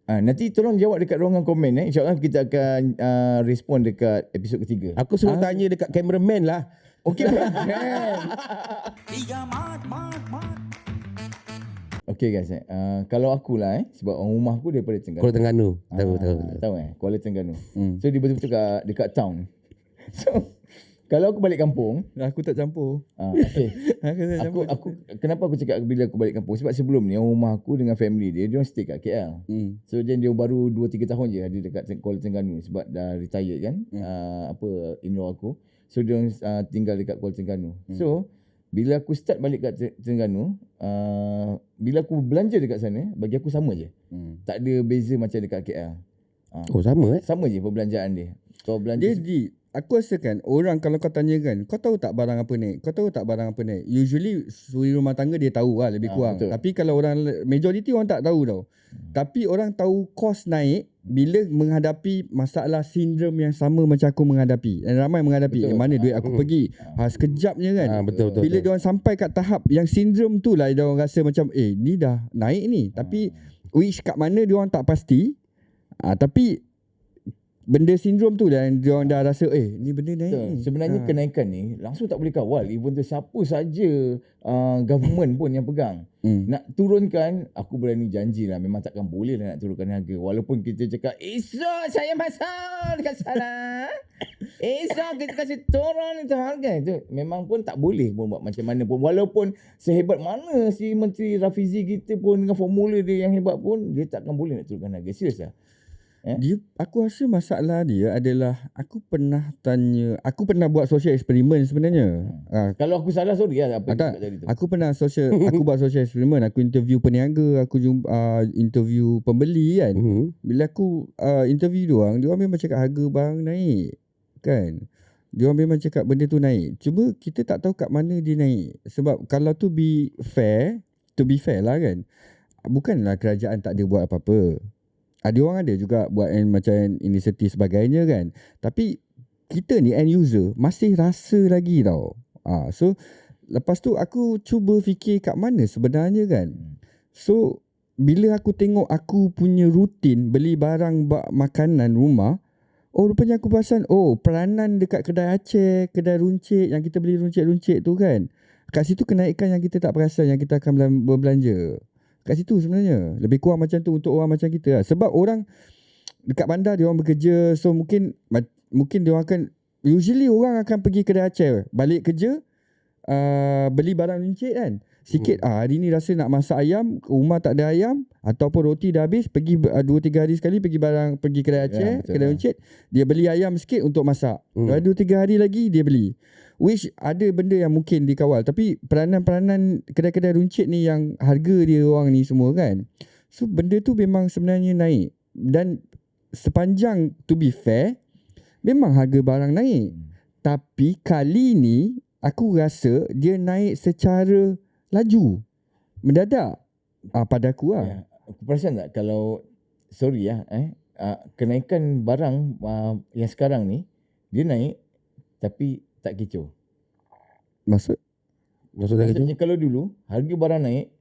Nanti tolong jawab dekat ruangan komen. InsyaAllah kita akan respon dekat episod ketiga.
Aku suruh tanya dekat cameraman lah.
Okey. Okey guys, kalau aku lah sebab orang rumah aku daripada Terengganu.
Kuala Terengganu. Tahu.
Kuala Terengganu. So dia betul-betul dekat town. So kalau aku balik kampung,
Aku tak campur.
okey. Aku kenapa aku cakap bila aku balik kampung, sebab sebelum ni orang rumah aku dengan family dia orang stay kat KL. So dia baru 2-3 tahun je ada dekat Kuala Terengganu sebab dah retired kan. In-law aku. So dia tinggal dekat Kuala Terengganu. So bila aku start balik kat Terengganu, bila aku belanja dekat sana, bagi aku sama je. Tak ada beza macam dekat KL.
Oh sama
Sama je perbelanjaan dia. Kau belanja
Aku rasa kan orang kalau kau tanya kan, kau tahu tak barang apa naik? Kau tahu tak barang apa naik? Usually suri rumah tangga dia tahu lah lebih kurang.
Betul.
Tapi kalau orang majoriti orang tak tahu tau. Tapi orang tahu kos naik bila menghadapi masalah sindrom yang sama macam aku menghadapi. Dan ramai menghadapi.
Betul.
Mana duit aku pergi? Sekejapnya kan.
Betul.
Bila dia orang sampai kat tahap yang sindrom tu lah dia orang rasa macam ni dah naik ni. Tapi which kat mana dia orang tak pasti. Tapi benda sindrom tu dan dia orang dah rasa ni benda naik ni.
Sebenarnya kenaikan ni langsung tak boleh kawal. Even tu siapa saja government pun yang pegang. Nak turunkan, aku berani janji lah memang takkan boleh lah nak turunkan harga. Walaupun kita cakap esok saya masak dekat sana. Esok kita kasih turun itu harga. Itu memang pun tak boleh pun buat macam mana pun. Walaupun sehebat mana si Menteri Rafizi kita pun dengan formula dia yang hebat pun, dia takkan boleh nak turunkan harga. Serius lah.
Aku rasa masalah dia adalah aku pernah buat social eksperimen sebenarnya.
Kalau aku salah sorry lah apa
Tak,
tadi tu.
aku buat social eksperimen. Aku interview peniaga, aku interview pembeli kan. Bila aku interview dia orang memang cakap harga barang naik kan. Dia orang memang cakap benda tu naik. Cuma kita tak tahu kat mana dia naik. Sebab kalau to be fair lah kan, bukanlah kerajaan tak ada buat apa-apa. Ada orang ada juga buat macam inisiatif sebagainya kan. Tapi kita ni end user masih rasa lagi tau. So lepas tu aku cuba fikir kat mana sebenarnya kan. So bila aku tengok aku punya rutin beli barang makanan rumah, rupanya aku perasan peranan dekat kedai Aceh, kedai runcit yang kita beli runcit-runcit tu kan. Kat situ kenaikan yang kita tak perasan yang kita akan berbelanja. Kat situ sebenarnya lebih kurang macam tu untuk orang macam kita lah. Sebab orang dekat bandar dia orang bekerja, so mungkin dia orang akan usually orang akan pergi kedai Aceh balik kerja, beli barang runcit kan sikit. Hari ni rasa nak masak ayam, rumah tak ada ayam ataupun roti dah habis, pergi 2-3 hari sekali pergi kedai Aceh, kedai runcit, dia beli ayam sikit untuk masak. 2-3 hari lagi dia beli. Which ada benda yang mungkin dikawal. Tapi peranan-peranan kedai-kedai runcit ni yang harga dia orang ni semua kan. So benda tu memang sebenarnya naik. Dan sepanjang to be fair, memang harga barang naik. Tapi kali ni aku rasa dia naik secara laju. Mendadak. Pada aku lah.
Aku perasan tak kalau sorry kenaikan barang yang sekarang ni dia naik tapi tak kecoh. Maksudnya kalau dulu harga barang naik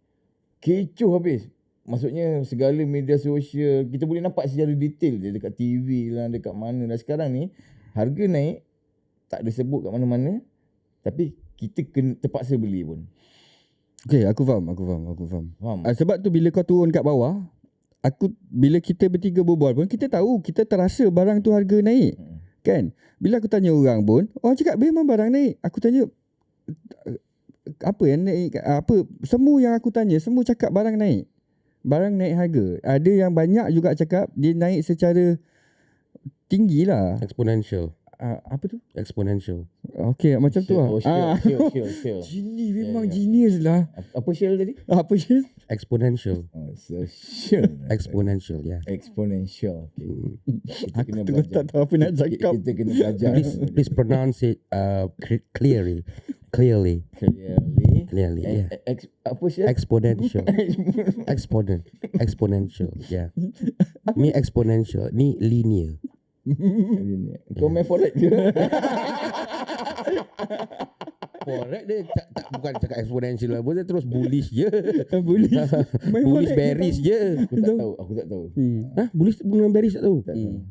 kecoh habis. Maksudnya segala media sosial kita boleh nampak secara detail dia dekat TV lah, dekat mana lah. Sekarang ni harga naik tak ada sebut kat mana-mana tapi kita kena terpaksa beli pun.
Okay, aku faham. Sebab tu bila kau turun kat bawah, bila kita bertiga berbual pun kita tahu, kita terasa barang tu harga naik. Kan? Bila aku tanya orang pun, orang cakap memang barang naik. Aku tanya apa yang naik? Semua yang aku tanya, semua cakap barang naik. Barang naik harga. Ada yang banyak juga cakap dia naik secara tinggi lah.
Exponential.
Apa tu?
Exponential.
Okay, macam tu lah.
Shield.
Gini memang genius lah.
Apa shield tadi?
Apa shield?
Shield.
Exponential. Exponential, ya.
Exponential. Okay.
Aku tu tak tahu apa nak cakap.
Kita kena belajar.
Please pronounce it clearly. Nearly, yeah.
Apa sih?
Exponential. Exponential. Yeah. Ni exponential, ni linear.
Kau main forex ke?
Correct dia bukan cakap exponential lah. Dia terus bullish je.
Bullish. Main
Bullish
forex
bearish je.
Aku tak tahu.
Hah? Bullish dengan bearish tak tahu?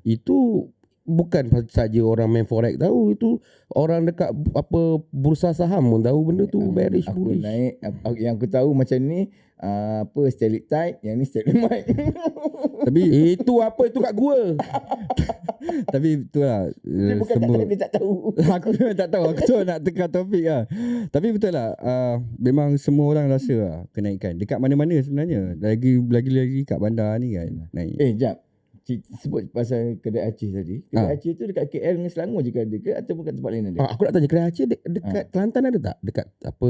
Itu bukan saja orang main forex tahu, itu orang dekat apa bursa saham pun tahu benda tu bearish
Aku
bullish.
naik yang aku tahu macam ni apa stalactite, yang ni stalagmite.
Tapi
Itu apa itu kat gua?
tapi itulah
Dia bukan tak tahu, dia tak tahu.
aku memang tak tahu. Aku cuma nak tekan topik lah. Tapi betul lah, memang semua orang rasa lah kenaikan dekat mana-mana sebenarnya. Lagi kat bandar ni kan naik.
Jap. Sebut pasal kedai Aceh tadi. Kedai Aceh tu dekat KL dengan Selangor je ada ke ataupun kat tempat lain ada?
Aku nak tanya, kedai Aceh dekat Kelantan ada tak? Dekat apa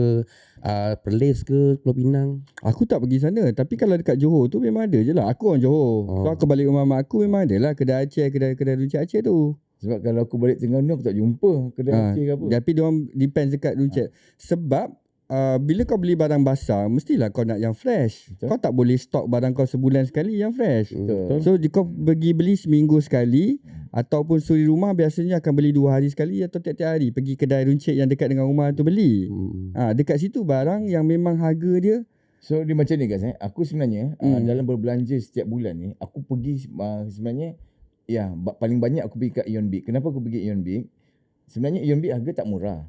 Perlis ke Pulau Pinang?
Aku tak pergi sana. Tapi kalau dekat Johor tu memang ada je lah. Aku orang Johor. So aku balik rumah mak aku memang ada lah kedai Aceh, kedai runcit Aceh tu.
Sebab kalau aku balik Terengganu aku tak jumpa kedai Aceh ke apa.
Tapi diorang depends dekat runcit. Sebab bila kau beli barang basah, mestilah kau nak yang fresh.
Betul.
Kau tak boleh stok barang kau sebulan sekali yang fresh.
Betul.
So kau pergi beli seminggu sekali, ataupun suri rumah biasanya akan beli 2 hari sekali atau tiap-tiap hari pergi kedai runcit yang dekat dengan rumah tu beli. Dekat situ barang yang memang harga dia.
So dia macam ni guys, aku sebenarnya dalam berbelanja setiap bulan ni, aku pergi sebenarnya paling banyak aku pergi kat Ion Big. Kenapa aku pergi Ion Big? Sebenarnya Ion Big harga tak murah.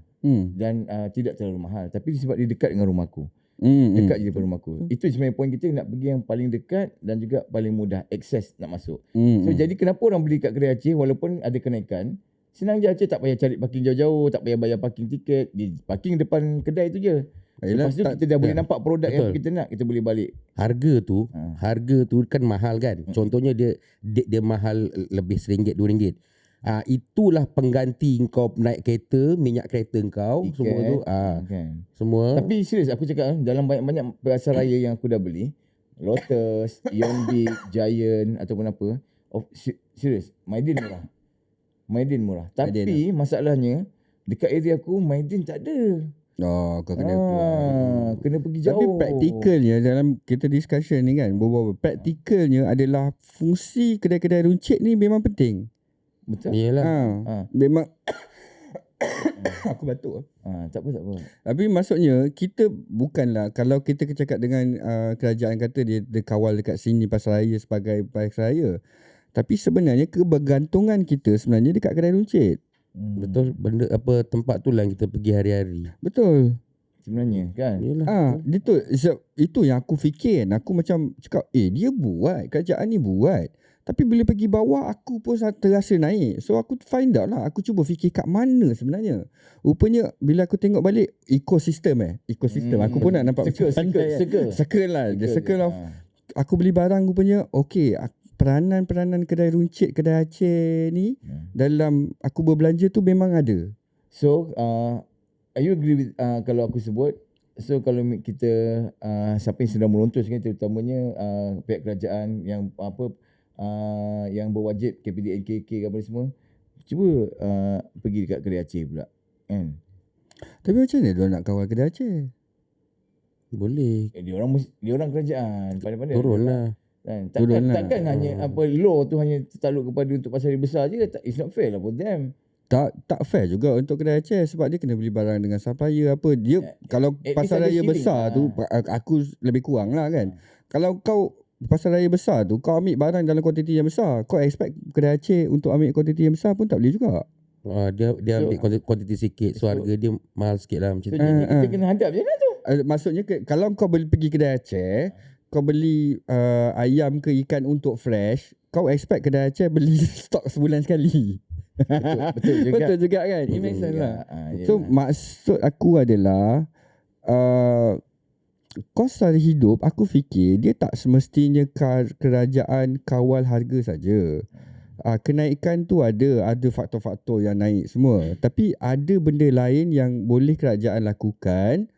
Dan tidak terlalu mahal, tapi sebab dia dekat dengan rumahku. Dekat je daripada rumahku. Itu sebenarnya point kita, nak pergi yang paling dekat dan juga paling mudah akses nak masuk. So jadi kenapa orang beli kat kedai Aceh walaupun ada kenaikan, senang je Aceh, tak payah cari parking jauh-jauh, tak payah bayar parking tiket, di parking depan kedai tu je.
Yelah,
Lepas tu kita dah boleh nampak produk yang kita nak, kita boleh balik.
Harga tu kan mahal kan. Contohnya dia mahal lebih RM1, RM2. Itulah pengganti kau naik kereta, minyak kereta kau,
Tiket,
semua tu.
kan.
Semua.
Tapi serius aku cakap, dalam banyak-banyak pasar raya yang aku dah beli, Lotus, Ion Big, Giant ataupun apa, serius, Maidin murah. Tapi masalahnya dekat area aku Maidin tak ada.
Kau kena
kena pergi jauh.
Tapi praktikalnya dalam kita discussion ni kan, praktikalnya adalah fungsi kedai-kedai runcit ni memang penting.
Betul.
Yelah.
Memang aku batuk.
Tak apa.
Tapi maksudnya kita bukanlah, kalau kita cakap dengan kerajaan kata dia kawal dekat sini pasaraya sebagai pasaraya, tapi sebenarnya kebergantungan kita sebenarnya dekat kedai runcit.
Betul, benda apa tempat tu lah yang kita pergi hari-hari.
Betul.
Sebenarnya kan.
Yelah.
Itu yang aku fikir. Aku macam cakap, dia buat, kerajaan ni buat. Tapi bila pergi bawah, aku pun terasa naik. So aku find out lah. Aku cuba fikir kat mana sebenarnya. Rupanya bila aku tengok balik ekosistem. Aku pun nak nampak circle lah. The circle of aku beli barang rupanya. Okay, peranan kedai runcit, kedai Aceh ni dalam aku berbelanja tu memang ada.
So are you agree with kalau aku sebut? So kalau kita siapa yang sedang merontos kan, terutamanya pihak kerajaan yang yang berwajib KPD NKK apa semua, cuba pergi dekat kedai Aceh pula kan.
Tapi macam mana dia nak kawal kedai Aceh?
Boleh.
Dia orang kerajaan pandai-pandai
Turun lah.
kan.
Turun lah.
Takkan hanya law tu hanya tertaluk kepada untuk pasar besar je. It's not fair lah for them.
Tak fair juga untuk kedai Aceh sebab dia kena beli barang dengan supplier apa. Dia kalau pasar raya besar tu aku lebih kurang lah kan. Kalau kau pasar raya besar tu kau ambil barang dalam kuantiti yang besar, kau expect kedai Aceh untuk ambil kuantiti yang besar pun tak boleh juga.
Dia ambil kuantiti sikit, so harga dia mahal sikit lah macam tu.
Kita kena hadap je lah tu.
Maksudnya kalau kau pergi kedai Aceh, kau beli ayam ke ikan untuk fresh, kau expect kedai Aceh beli stok sebulan sekali.
Betul juga.
Betul juga kan. It makes sense lah. So
yelah.
maksud aku adalah kos sara hidup, aku fikir dia tak semestinya kerajaan kawal harga saja. Kenaikan tu ada faktor-faktor yang naik semua. Tapi ada benda lain yang boleh kerajaan lakukan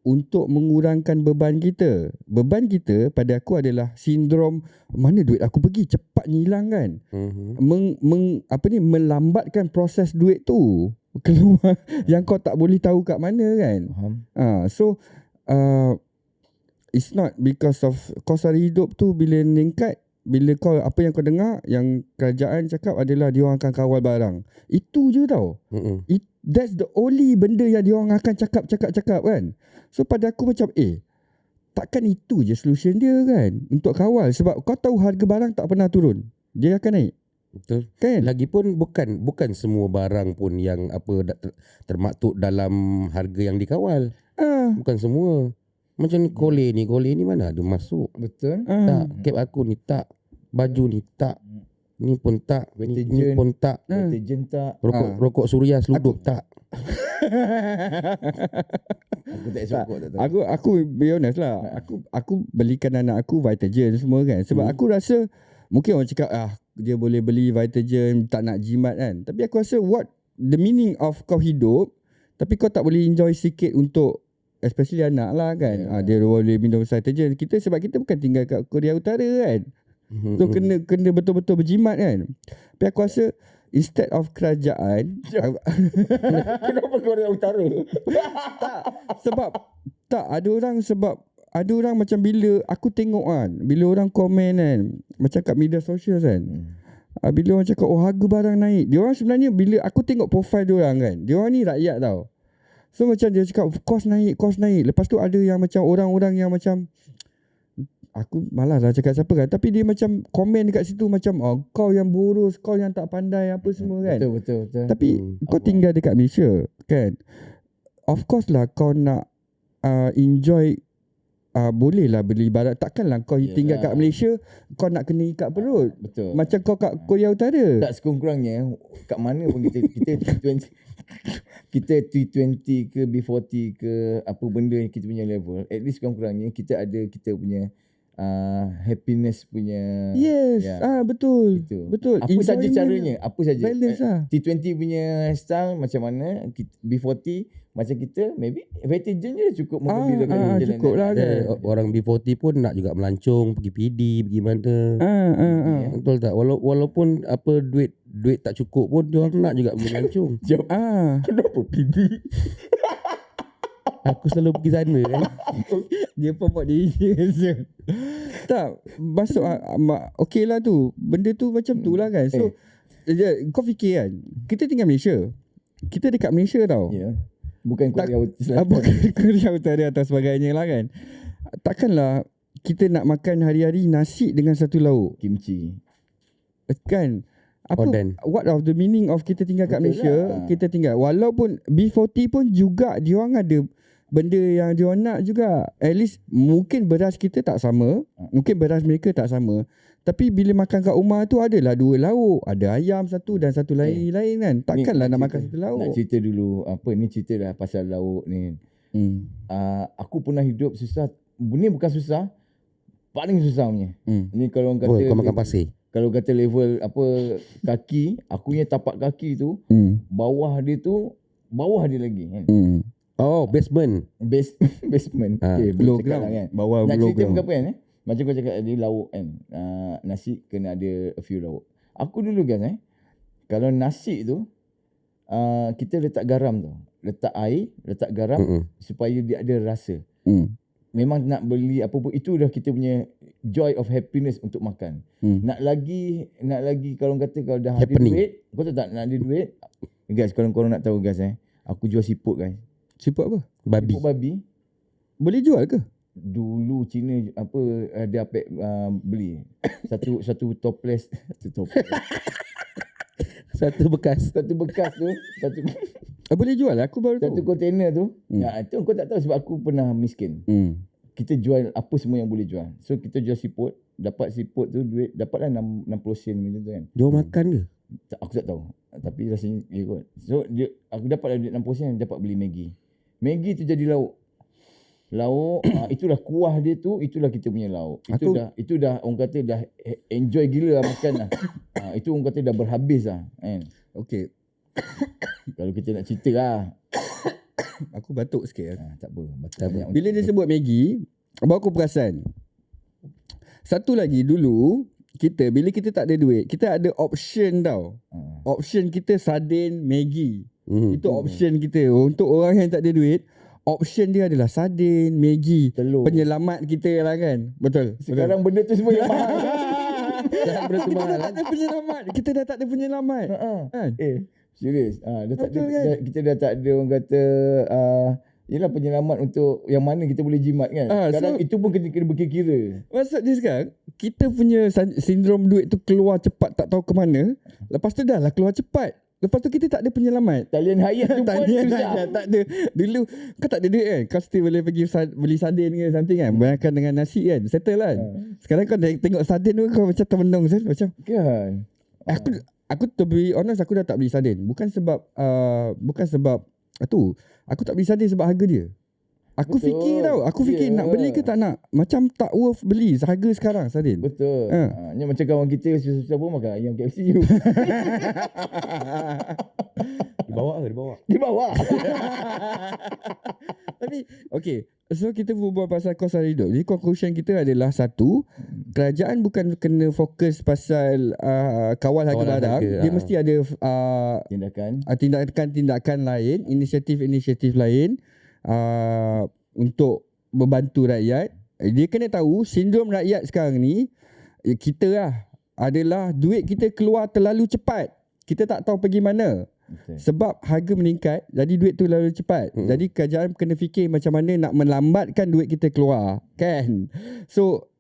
untuk mengurangkan beban kita. Beban kita pada aku adalah sindrom mana duit aku pergi cepatnya hilang kan. Melambatkan proses duit tu keluar yang kau tak boleh tahu kat mana kan. So it's not because of kos sara hidup tu bila meningkat, bila kau apa yang kau dengar yang kerajaan cakap adalah dia orang akan kawal barang. Itu je tau. That's the only benda yang dia orang akan cakap kan. So pada aku macam takkan itu je solution dia kan untuk kawal, sebab kau tahu harga barang tak pernah turun. Dia akan naik.
Betul.
Kan?
Lagipun bukan semua barang pun yang termaktub dalam harga yang dikawal. Bukan semua. Macam ni kole ni mana ada masuk.
Betul.
Tak, cap aku ni tak. Baju ni tak. Ni pun tak. Ni pun tak.
Deterjen tak.
Rokok suria seludup tak.
Aku tak esok tak tahu.
Aku be honest lah. Aku belikan anak aku Vitagen semua kan. Sebab aku rasa mungkin orang cakap dia boleh beli Vitagen tak nak jimat kan. Tapi aku rasa what the meaning of kau hidup tapi kau tak boleh enjoy sikit untuk especially anak lah kan. Dia boleh minum Vitagen. Sebab kita bukan tinggal kat Korea Utara kan. So kena betul-betul berjimat kan. Tapi aku rasa instead of kerajaan
Kenapa Korea Utara?
Ada orang macam bila aku tengok kan, bila orang komen kan, macam kat media sosial kan, bila orang cakap harga barang naik, dia orang sebenarnya bila aku tengok profile dia orang kan, dia orang ni rakyat tau. So macam dia cakap kos naik. Lepas tu ada yang macam orang-orang yang macam, aku malas lah cakap siapa kan, tapi dia macam komen dekat situ macam kau yang boros, kau yang tak pandai apa semua kan.
Betul.
Tapi kau tinggal dekat Malaysia kan. Of course lah kau nak enjoy, boleh lah beli barang. Takkanlah kau tinggal kat Malaysia kau nak kena ikat perut.
Betul.
Macam kau kat Korea Utara.
Tak sekurang-kurangnya kat mana pun kita T20 kita T20 ke B40 ke apa benda yang kita punya level, at least kurang-kurangnya kita ada kita punya happiness punya.
Yes. Betul.
Itu.
Betul.
Apa saja caranya, apa saja.
Balance lah.
T20 punya style macam mana, B40 macam kita, maybe Vitagen je cukup menggembirakan perjalanan.
Cukup lah kan.
Orang B40 pun nak juga melancong, pergi PD, pergi mana. Betul tak? Walaupun duit tak cukup pun dia orang nak juga pergi melancong.
Kenapa PD?
Aku selalu pergi sana kan.
Dia pun buat diri dia. Tak, masuk okey lah tu. Benda tu macam tu lah kan. So kau fikir kan, kita tinggal Malaysia. Kita dekat Malaysia tau.
Ya. Bukan Korea Utara.
Bukan Korea Utara atau sebagainya lah kan. Takkanlah kita nak makan hari-hari nasi dengan satu lauk.
Kimchi.
Kan? Apa what of the meaning of kita tinggal kat
Betul
Malaysia
lah.
Kita tinggal walaupun B40 pun juga dia orang ada benda yang dia orang nak juga. At least mungkin beras kita tak sama, mungkin beras mereka tak sama, tapi bila makan kat rumah tu adalah dua lauk, ada ayam satu dan satu lain kan. Takkanlah nak makan satu lauk.
Nak cerita dulu ni cerita dah pasal lauk ni. Aku pernah hidup susah. Ni bukan susah, paling susah punya. Ni kalau orang kata
kau makan pasir.
Kalau kata level kaki, aku punya tapak kaki tu, bawah dia lagi kan.
Basement.
Basement.
Below
cakap
ground.
kan.
Bawah
Nak
below
cerita
ground.
bukan apa kan macam kau cakap tadi lauk kan. Nasi kena ada a few lauk. Aku dulu kan kalau nasi tu kita letak garam tu. Letak air, letak garam supaya dia ada rasa. Memang nak beli apa pun, itu dah kita punya joy of happiness untuk makan. Nak lagi kalau kata kalau dah
Happening.
ada duit, kau tahu tak nak ada duit. Guys, kalau korang nak tahu guys aku jual siput guys.
Siput apa?
Babi.
Siput babi.
Boleh jual ke?
Dulu Cina dia beli satu toples
Satu bekas.
satu bekas tu
Boleh jual? Aku baru
satu
tahu.
kontainer tu. Itu kau tak tahu sebab aku pernah miskin. Kita jual apa semua yang boleh jual. So kita jual siput, dapat siput tu duit dapatlah 60 sen macam tu kan.
Dia makan ke?
Aku tak tahu. Tapi rasanya kot. So aku dapatlah duit 60 sen, dapat beli Maggi. Maggi tu jadi lauk. Itulah kuah dia tu, itulah kita punya lauk. Itu dah orang kata dah enjoy gila lah makan lah. Itu orang kata dah berhabis lah kan.
Okey.
Kalau kita nak cerita lah.
Aku batuk sikit.
Tak apa.
Bila dia sebut Maggi, baru aku perasan. Satu lagi dulu, bila kita tak ada duit, kita ada option tau. Option kita sardin Maggi. Itu option kita. Untuk orang yang tak ada duit, option dia adalah sardin, Maggi,
Telur.
penyelamat kita lah kan. Betul.
Sekarang benda tu semua yang mahal.
Sekarang benda tu
kita
mahal
dah tak ada penyelamat. Kita dah tak ada penyelamat. Kan?
Serius. Dah tak ada,
Betul kan?
kita dah tak ada orang kata yelah penyelamat untuk yang mana kita boleh jimat kan. Sekarang itu pun kena berkira-kira.
Maksud dia sekarang, kita punya sindrom duit tu keluar cepat tak tahu ke mana. Lepas tu dah lah keluar cepat. Lepas tu kita tak ada penyelamat.
Talian hayat tu pun susah.
Tak ada. Dulu kau tak ada duit kan, kau still boleh pergi beli sardin ke something kan, bayarkan dengan nasi kan, settle kan. Sekarang kau tengok sardin tu kau macam termenung macam
Kan.
Aku to be honest, aku dah tak beli sardin. Bukan sebab tu. Aku tak beli sardin sebab harga dia. Aku
Betul.
fikir tau. Aku fikir nak beli ke tak nak. Macam tak worth beli harga sekarang sardin.
Betul. Ni macam kawan kita susah-susah pun makan ayam KFC you.
Dibawa ke? Dibawa.
Di bawah.
Tapi okay, so kita berbual pasal kos sara hidup. Jadi conclusion kita adalah satu, kerajaan bukan kena fokus pasal kawal harga
Kawal
barang.
harga,
Dia mesti ada tindakan lain, inisiatif lain untuk membantu rakyat. Dia kena tahu sindrom rakyat sekarang ni, kita lah adalah duit kita keluar terlalu cepat. Kita tak tahu pergi mana.
Okay.
Sebab harga meningkat, jadi duit tu terlalu cepat. Jadi kerajaan kena fikir macam mana nak melambatkan duit kita keluar, kan? So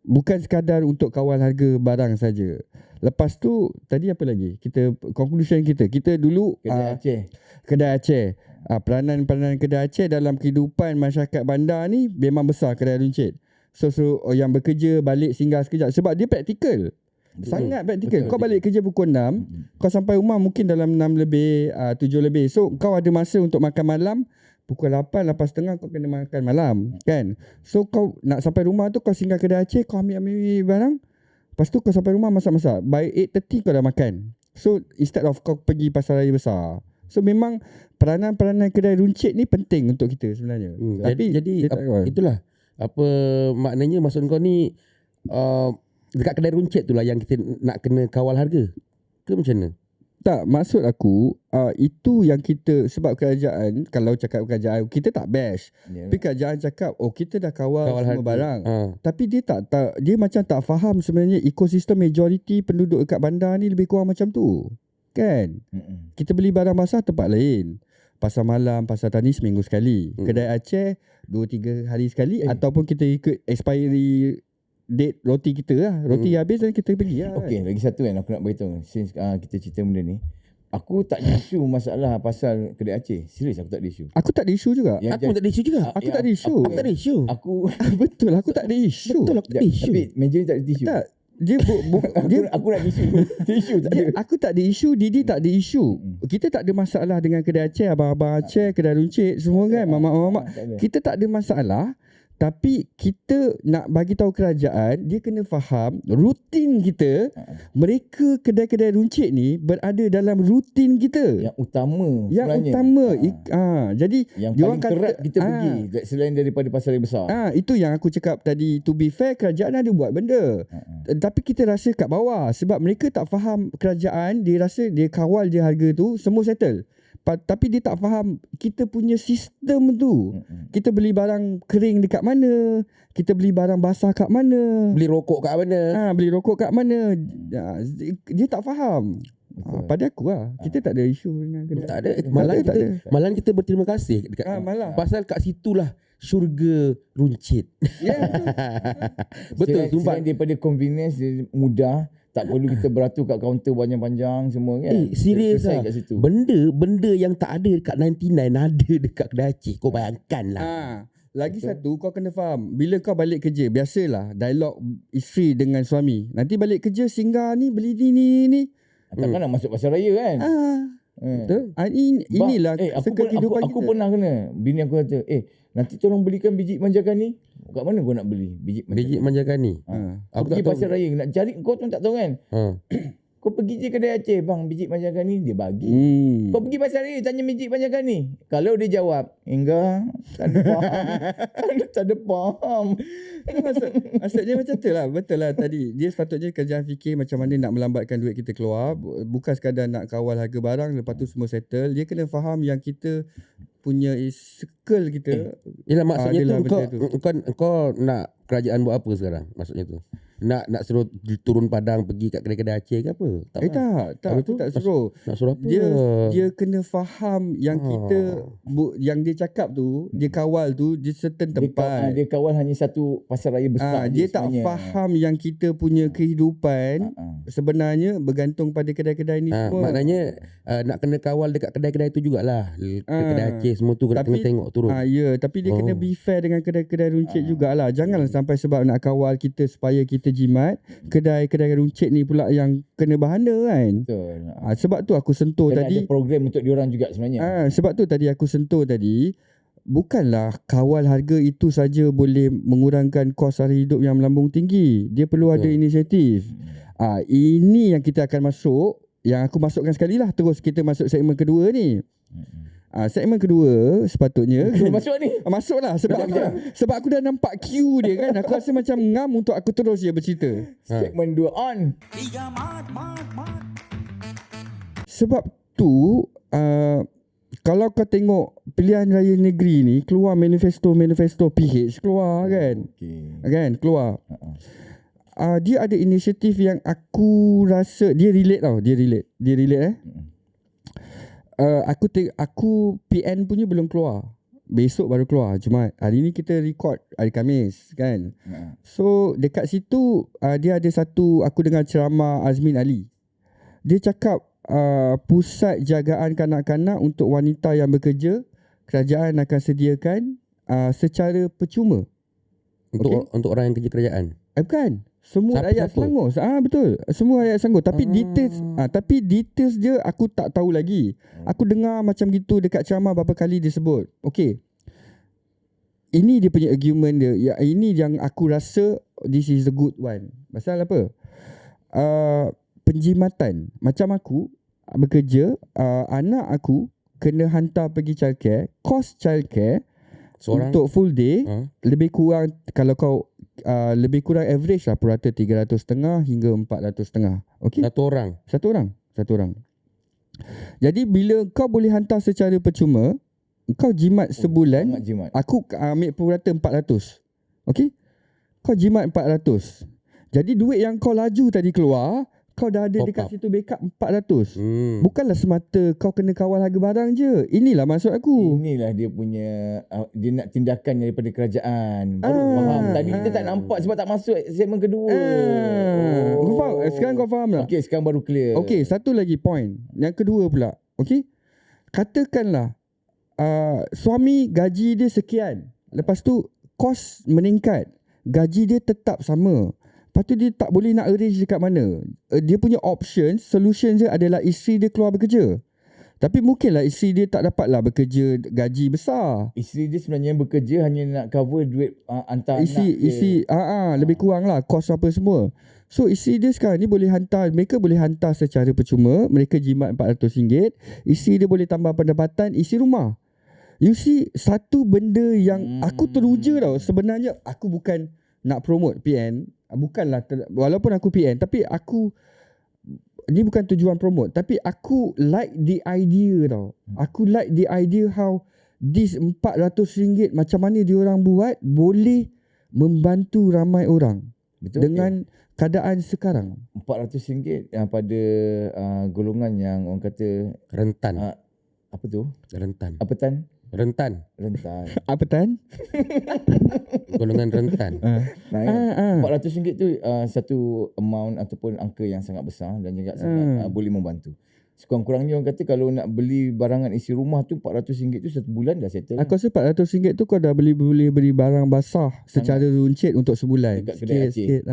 bukan sekadar untuk kawal harga barang saja. Lepas tu tadi apa lagi? Conclusion kita dulu Kedai Aceh. Peranan kedai Aceh dalam kehidupan masyarakat bandar ni memang besar, kedai runcit. So yang bekerja balik singgah sekejap sebab dia praktikal. Sangat praktikal. Kau balik kerja pukul 6, kau sampai rumah mungkin dalam 6 lebih, 7 lebih. So kau ada masa untuk makan malam pukul 8, 8.30 kau kena makan malam, kan? So kau nak sampai rumah tu, kau singgah kedai Aceh, kau ambil barang. Lepas tu kau sampai rumah masak-masak. By 8.30 kau dah makan. So instead of kau pergi pasar raya besar. So memang peranan kedai runcit ni penting untuk kita sebenarnya. Tapi
jadi itulah apa maknanya, maksud kau ni dekat kedai runcit tu lah yang kita nak kena kawal harga ke macam mana?
Tak, maksud aku itu yang kita, sebab kerajaan, kalau cakap kerajaan kita tak bash. Tapi kerajaan cakap kita dah kawal semua harga barang. Tapi dia dia macam tak faham sebenarnya ekosistem majoriti penduduk dekat bandar ni lebih kurang macam tu. Kan? Kita beli barang basah tempat lain. Pasar malam, pasar tani seminggu sekali. Kedai Aceh 2-3 hari sekali, ataupun kita ikut expiry date roti kita lah. Roti habis dan kita pergi lah.
Okay, lagi satu kan aku nak beritahu. Since kita cerita benda ni, aku tak ada isu masalah pasal kedai Aceh. Serius aku tak ada isu.
Aku tak ada isu juga.
Aku tak ada isu juga.
Aku tak ada isu.
Aku tak ada isu.
Betul, aku tak ada isu.
Betul, aku tak ada isu.
Tapi meja ni tak ada isu.
Tak. Dia
aku nak isu. Isu tak ada.
Aku tak ada isu, Didi tak ada isu. Kita tak ada masalah dengan kedai Aceh, abang-abang Aceh, kedai runcit semua kan, mamak-mamak. Kita tak ada masalah. Tapi kita nak bagi tahu kerajaan, dia kena faham rutin kita. Mereka kedai-kedai runcit ni berada dalam rutin kita.
Yang utama
Yang
sebenarnya.
utama. Jadi
yang paling kerap kita pergi selain daripada pasar yang besar.
Itu yang aku cakap tadi. To be fair, kerajaan ada buat benda. Tapi kita rasa kat bawah, sebab mereka tak faham kerajaan, dia rasa dia kawal je harga tu, semua settle. Tapi dia tak faham kita punya sistem tu. Kita beli barang kering dekat mana, kita beli barang basah kat mana,
Beli rokok kat mana.
beli rokok kat mana. Dia tak faham. Pada aku lah, kita tak ada isu dengan kedai.
Tak ada.
Malah
Malah kita berterima kasih dekat
malah.
pasal kat situlah syurga runcit. Betul, sumpah.
Selain daripada convenience, dia mudah. Tak perlu kita beratur kat kaunter panjang-panjang semua kan.
Serius lah.
Kat situ.
Benda yang tak ada dekat 99 ada dekat kedai Aceh. Kau bayangkan lah.
Lagi satu, kau kena faham, bila kau balik kerja, biasalah dialog isteri dengan suami. Nanti balik kerja singgah ni, beli ni.
Takkan nak masuk pasar raya kan.
Betul. Inilah kehidupan
aku
kita.
pernah kena. Bini aku kata, nanti tolong belikan biji manjakan ni. Kat mana kau nak beli
Biji manjakan ni?
Aku pergi pasar raya nak cari, kau tu tak tahu kan. Kau pergi je kedai Aceh, bang, biji manjakan ni, dia bagi. Kau pergi pasar raya tanya biji manjakan ni. Kalau dia jawab, enggak, tak ada faham. Tak ada faham.
Maksudnya macam tu lah. Betul lah tadi. Dia sepatutnya kerajaan fikir macam mana nak melambatkan duit kita keluar. Bukan sekadar nak kawal harga barang, lepas tu semua settle. Dia kena faham yang kita punya circle kita.
Yelah maksudnya
adalah
tu
benda
kau nak kerajaan buat apa sekarang? Maksudnya tu. Nak suruh turun padang pergi kat kedai-kedai Aceh ke apa?
Tak,
Habis
aku
tu,
tak suruh.
Nak suruh apa?
Dia kena faham yang kita yang dia cakap tu, dia kawal tu di certain tempat.
Dia kawal hanya satu pasar raya besar.
Dia tak faham yang kita punya kehidupan sebenarnya bergantung pada kedai-kedai ni semua.
Maknanya nak kena kawal dekat kedai-kedai tu jugalah. Kedai Aceh semua tu kena tengok turun.
Tapi dia kena be fair dengan kedai-kedai runcit jugalah. Janganlah sampai sebab nak kawal kita supaya kita jimat, kedai-kedai runcit ni pula yang kena bahana kan.
Betul.
Sebab tu aku sentuh
Dan
tadi.
ada program untuk diorang juga sebenarnya.
Sebab tu tadi aku sentuh tadi, bukanlah kawal harga itu saja boleh mengurangkan kos sara hidup yang melambung tinggi. Dia perlu ada inisiatif. Ini yang kita akan masuk, yang aku masukkan sekali lah. Terus kita masuk segmen kedua ni. Segmen kedua sepatutnya
Masuk ni.
masuklah sebab aku dah nampak queue dia kan. Aku rasa macam ngam untuk aku terus je bercerita.
Segmen 2 on.
Sebab tu kalau kau tengok pilihan raya negeri ni, keluar manifesto PH keluar kan. Kan keluar. Dia ada inisiatif yang aku rasa dia relate tau. Dia relate aku PN punya belum keluar. Besok baru keluar Jumaat. Hari ni kita record hari Khamis kan. So dekat situ dia ada satu, aku dengar ceramah Azmin Ali. Dia cakap pusat jagaan kanak-kanak untuk wanita yang bekerja, kerajaan akan sediakan secara percuma.
Untuk orang yang kerja kerajaan.
Bukan. Semua rakyat Selangor. Betul. Semua rakyat Selangor. Tapi details dia aku tak tahu lagi. Aku dengar macam gitu dekat ceramah beberapa kali dia sebut. Okey. Ini dia punya argument dia. Ya, ini yang aku rasa this is the good one. Pasal apa? Penjimatan. Macam aku bekerja, anak aku kena hantar pergi childcare. Kos childcare seorang untuk full day lebih kurang, kalau kau lebih kurang average lah purata 350 hingga 450. Okey. Satu orang. Jadi bila kau boleh hantar secara percuma, kau jimat sebulan, aku ambil purata 400. Okey. Kau jimat 400. Jadi duit yang kau laju tadi keluar, kau dah ada dekat situ backup 400. Bukanlah semata kau kena kawal harga barang je. Inilah maksud aku.
Inilah dia punya dia nak tindakan daripada kerajaan. Baru faham. Tadi kita tak nampak sebab tak masuk segmen kedua.
Kau faham? Sekarang kau faham tak?
Okey, sekarang baru clear.
Okey, satu lagi point. Yang kedua pula. Okey. Katakanlah suami gaji dia sekian. Lepas tu kos meningkat. Gaji dia tetap sama. Lepas tu dia tak boleh nak arrange dekat mana. Dia punya solution dia adalah isteri dia keluar bekerja. Tapi mungkinlah isteri dia tak dapatlah bekerja gaji besar.
Isteri dia sebenarnya bekerja hanya nak cover duit hantar
isteri lebih kurang lah kos apa semua. So isteri dia sekarang ni mereka boleh hantar secara percuma. Mereka jimat RM400. Isteri dia boleh tambah pendapatan isi rumah. You see, satu benda yang aku teruja tau. Sebenarnya aku bukan nak promote PN. Bukanlah walaupun aku PN, tapi aku ni bukan tujuan promote, tapi aku like the idea tau. Aku like the idea how this RM400 macam mana dia orang buat boleh membantu ramai orang. Betul, dengan keadaan sekarang.
RM400 pada golongan yang orang kata
rentan.
Apa tu?
Rentan.
Apa tan?
Rentan.
Apa tan?
Golongan rentan.
RM400 tu satu amount ataupun angka yang sangat besar dan juga sangat boleh membantu. Sekurang-kurangnya orang kata kalau nak beli barangan isi rumah tu RM400 tu satu bulan dah settle.
Aku rasa RM400 tu kau dah boleh beli barang basah secara runcit untuk sebulan.
Dekat kedai
sikit.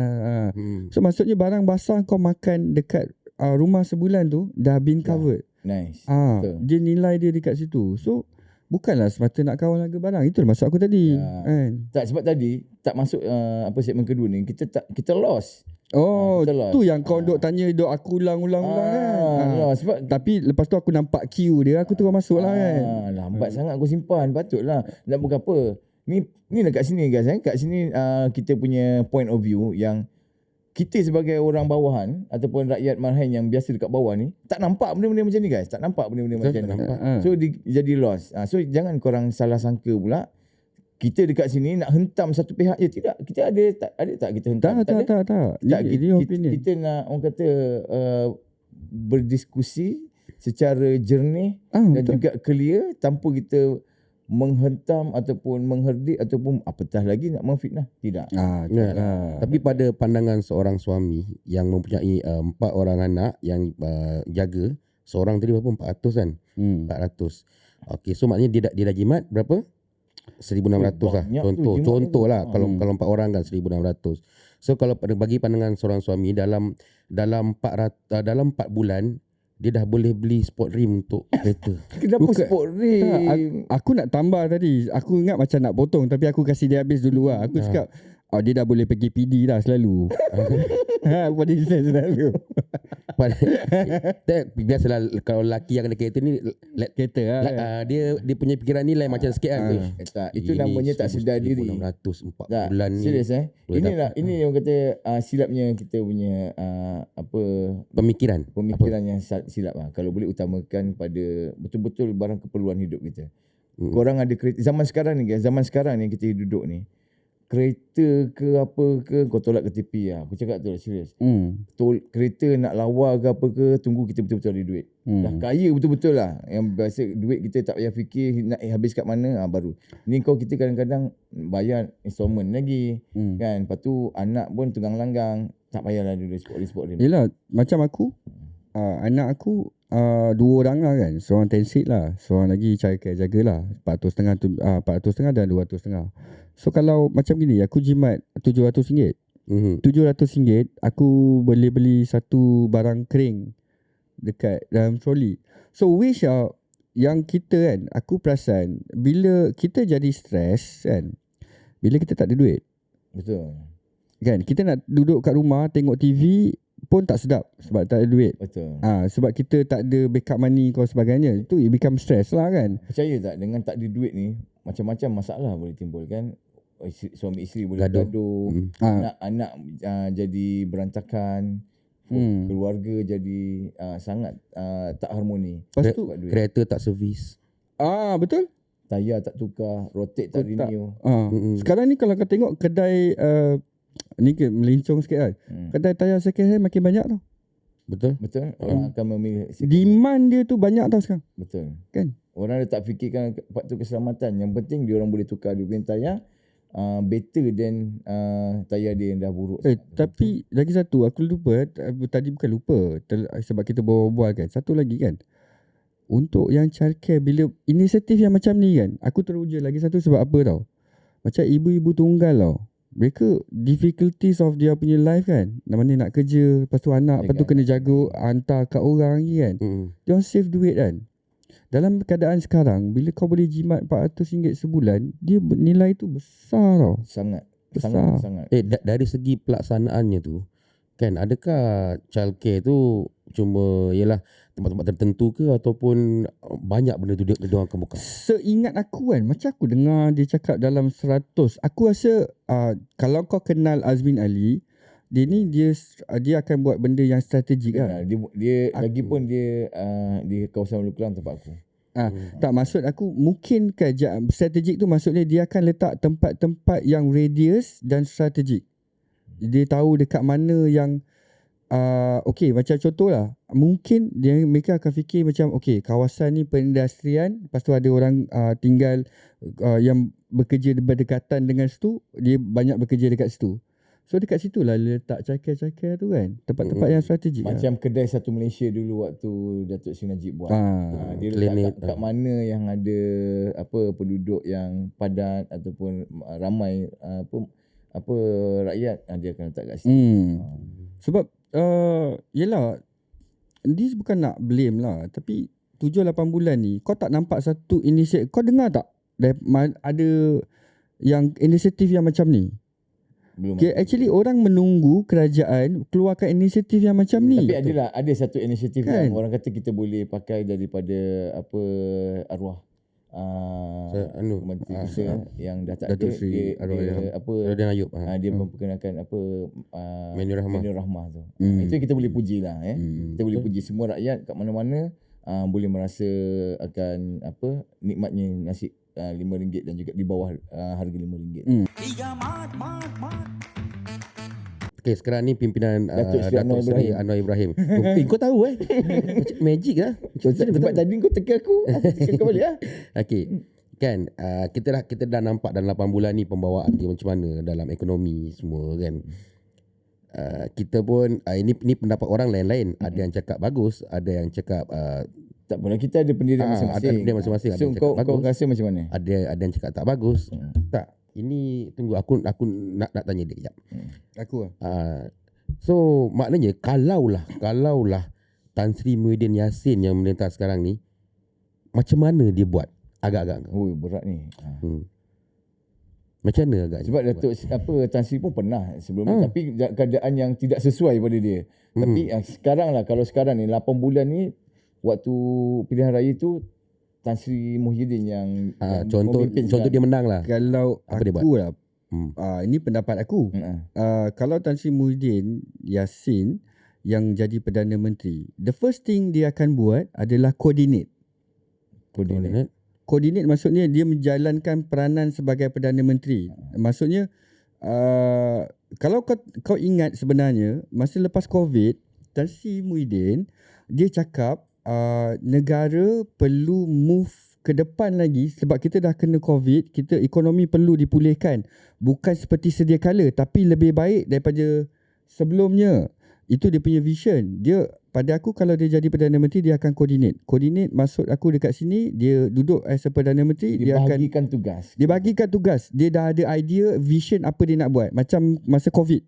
So maksudnya barang basah kau makan dekat rumah sebulan tu dah been covered.
Nice.
Dia nilai dia dekat situ. So bukanlah semata nak kawal harga barang. Itu maksud aku tadi. Kan?
Tak, sebab tadi tak masuk segmen kedua ni kita lost.
Tu yang kau duk tanya aku ulang-ulang kan.
Sebab
tapi lepas tu aku nampak queue dia, aku terus masuk lah kan.
Lambat sangat aku simpan. Patutlah. Nak bukan apa. Ni dekat sini guys. Kat sini kita punya point of view yang kita sebagai orang bawahan ataupun rakyat marhain yang biasa dekat bawah ni tak nampak benda-benda macam ni guys. Tak nampak benda-benda macam ni. So jadi lost. So jangan korang salah sangka pula kita dekat sini nak hentam satu pihak je. Tidak. Kita ada tak kita hentam?
Tak.
Kita nak orang kata berdiskusi secara jernih dan
betul.
juga clear tanpa kita menghentam ataupun mengherdik ataupun apatah lagi nak memfitnah. Tidak.
Tapi pada pandangan seorang suami yang mempunyai 4 orang anak yang jaga, seorang tadi berapa? 400 kan? 400. Okey, so maknanya dia dah jimat berapa? 1,600 lah. Contoh lah kalau 4 orang kan 1,600. So kalau bagi pandangan seorang suami dalam 4 bulan dia dah boleh beli sport rim untuk kereta.
Kenapa sport rim?
Aku nak tambah tadi. Aku ingat macam nak potong tapi aku kasih dia habis dulu lah. Aku cakap dia dah boleh pergi PD dah selalu. Pada dia selalu.
Biasalah kalau lelaki yang ada kereta ni
Kereta lah.
dia punya fikiran ni lain macam sikit kan.
Tak, itu namanya tak sedar diri.
600 4
Tak,
bulan ni.
serius ini yang kata silapnya kita punya
Pemikiran
yang silap lah. Kalau boleh utamakan pada betul-betul barang keperluan hidup kita. Korang ada kereta zaman sekarang ni guys, zaman sekarang ni kita duduk ni. Kereta ke apa ke kau tolak ke tepi lah. Aku cakap tu lah serius. Kereta nak lawa ke apa ke, tunggu kita betul-betul ada duit. Dah kaya betul-betul lah. Yang biasa duit kita tak payah fikir nak habis kat mana baru. Ni kita kadang-kadang bayar installment lagi kan. Lepas tu anak pun tunggang langgang. Tak payahlah dulu sport rim.
Yelah macam aku anak aku 2 orang lah kan. Seorang tensit lah, seorang lagi childcare jaga lah. 450 dan 250. So kalau macam gini aku jimat RM700. RM700 aku boleh beli satu barang kering dekat dalam troli. So wish yang kita kan, aku perasan bila kita jadi stres kan, bila kita tak ada duit.
Betul.
Kan kita nak duduk kat rumah tengok TV pun tak sedap sebab tak ada duit.
Betul.
Sebab kita tak ada backup money kau sebagainya. Itu it become stress lah kan.
Percaya tak dengan tak ada duit ni macam-macam masalah boleh timbul kan. Suami isteri boleh gaduh, anak jadi berantakan, keluarga jadi sangat tak harmoni.
Lepas tu
kereta tak servis.
Betul.
Tayar tak tukar, rotate tak renew.
Sekarang ni kalau kau tengok kedai ni melincong sikit kan. Kedai tayar second hand makin banyak tau.
Betul. Orang akan memilih
demand dia tu banyak tau sekarang.
Betul.
Kan?
Orang dah tak fikirkan faktor keselamatan. Yang penting dia orang boleh tukar dia punya tayar better than tayar dia yang dah buruk.
Tapi lagi satu aku lupa tadi bukan lupa sebab kita berbual kan. Satu lagi kan. Untuk yang childcare bila inisiatif yang macam ni kan, aku teruja lagi satu sebab apa tau. Macam ibu-ibu tunggal tau. Mereka difficulties of dia punya life kan. Mana nak kerja, lepas tu anak, lepas tu kena jaga hantar kat orang lagi kan. Dia orang save duit kan. Dalam keadaan sekarang bila kau boleh jimat RM400 sebulan, dia nilai tu besar tau.
Sangat.
Dari segi pelaksanaannya tu kan, adakah childcare tu cuma ialah tempat-tempat tertentu ke ataupun banyak benda tu dia orang akan buka?
Seingat aku kan, macam aku dengar dia cakap dalam 100. Aku rasa kalau kau kenal Azmin Ali, dia ni dia akan buat benda yang strategik kan.
Dia lagipun dia di kawasan Ulu Kelang tempat aku.
Tak, maksud aku mungkin strategik tu maksudnya dia akan letak tempat-tempat yang radius dan strategik. Dia tahu dekat mana yang okey, macam contohlah, mungkin mereka akan fikir macam okey, kawasan ni perindustrian, lepas tu ada orang tinggal yang bekerja berdekatan dengan situ, dia banyak bekerja dekat situ. So dekat situ lah letak cakar-cakar tu kan, tempat-tempat yang strategik.
Macam kedai Satu Malaysia dulu waktu Datuk Seri Najib buat. Dia letak kat mana yang ada penduduk yang padat ataupun ramai rakyat, dia akan letak kat situ.
Sebab yelah, this bukan nak blame lah, tapi 7-8 bulan ni kau tak nampak satu inisiatif. Kau dengar tak ada yang inisiatif yang macam ni?
Belum.
Actually orang menunggu kerajaan keluarkan inisiatif yang macam ni.
Tapi ada satu inisiatif kan? Yang orang kata kita boleh pakai daripada arwah Menteri kita yang dah tak ada,
Datuk Seri
Radin Ayub.
dia memperkenalkan
Menu Rahmah.
Menu Rahmah tu. Itu kita boleh puji lah Kita boleh puji semua rakyat kat mana-mana boleh merasa akan nikmatnya nasi RM5 dan juga di bawah harga RM5.
Okay, sekarang ni pimpinan
Datuk Seri
Anwar Ibrahim. Kau tahu Macam magic lah.
Sebab tadi kau teka aku. Kau balik lah.
Okay. Kan kita dah nampak dalam 8 bulan ni pembawaan dia macam mana dalam ekonomi semua kan. Kita pun ini pendapat orang lain-lain. Ada yang cakap bagus, ada yang cakap
tak pernah, kita ada pendirian masing-masing.
Ada pendirian masing-masing.
So kau rasa macam mana?
Ada yang cakap tak bagus. Tak. Ini tunggu aku nak tanya dia kejap.
Aku
So maknanya kalaulah Tan Sri Muhyiddin Yassin yang memerintah sekarang ni, macam mana dia buat? Agak-agak.
Berat ni.
Macam mana agak?
Sebab Datuk Tan Sri pun pernah sebelum ni, tapi keadaan yang tidak sesuai pada dia. Tapi sekarang lah, kalau sekarang ni 8 bulan ni waktu pilihan raya tu Tan Sri Muhyiddin yang
contoh dia menang lah.
Kalau
Apa dia buat?
aku lah, ini pendapat aku. Kalau Tan Sri Muhyiddin Yassin yang jadi Perdana Menteri, the first thing dia akan buat adalah coordinate. Coordinate maksudnya dia menjalankan peranan sebagai Perdana Menteri. Maksudnya kalau kau ingat sebenarnya masa lepas COVID, Tan Sri Muhyiddin dia cakap negara perlu move ke depan lagi sebab kita dah kena COVID, kita ekonomi perlu dipulihkan. Bukan seperti sedia kala tapi lebih baik daripada sebelumnya. Itu dia punya vision. Dia, pada aku kalau dia jadi Perdana Menteri dia akan coordinate. Coordinate maksud aku dekat sini dia duduk as a Perdana Menteri, dia akan
tugas.
Dia bagikan tugas. Dia dah ada idea, vision apa dia nak buat. Macam masa COVID.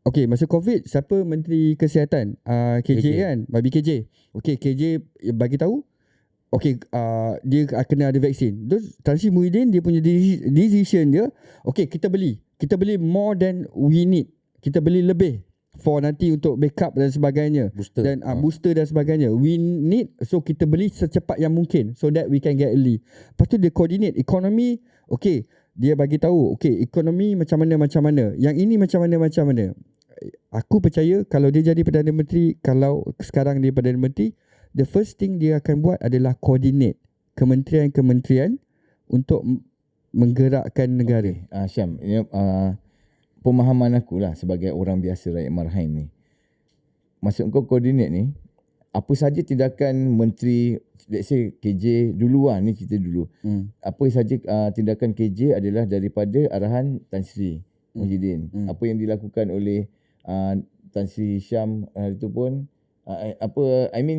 Okay, masa COVID siapa Menteri Kesihatan? KJ kan? Babi KJ. Okay, KJ bagi tahu. Okay, dia kena ada vaksin. Terus Tan Sri Muhyiddin dia punya decision dia, okay, kita beli more than we need. Kita beli lebih for nanti untuk backup dan sebagainya.
Booster.
Dan booster dan sebagainya. We need, so kita beli secepat yang mungkin so that we can get early. Lepas tu dia coordinate ekonomi. Okay, dia bagi tahu, okay, ekonomi macam mana. Yang ini macam mana. Aku percaya kalau dia jadi Perdana Menteri, kalau sekarang dia Perdana Menteri, the first thing dia akan buat adalah coordinate kementerian-kementerian untuk menggerakkan negara.
Syam, pemahaman aku lah sebagai orang biasa rakyat Marhain ni. Maksud kau coordinate ni, apa saja tindakan menteri, let's say KJ dulu lah, ni cerita dulu. Apa saja tindakan KJ adalah daripada arahan Tan Sri Muhyiddin. Apa yang dilakukan oleh Tan Sri Syam itu pun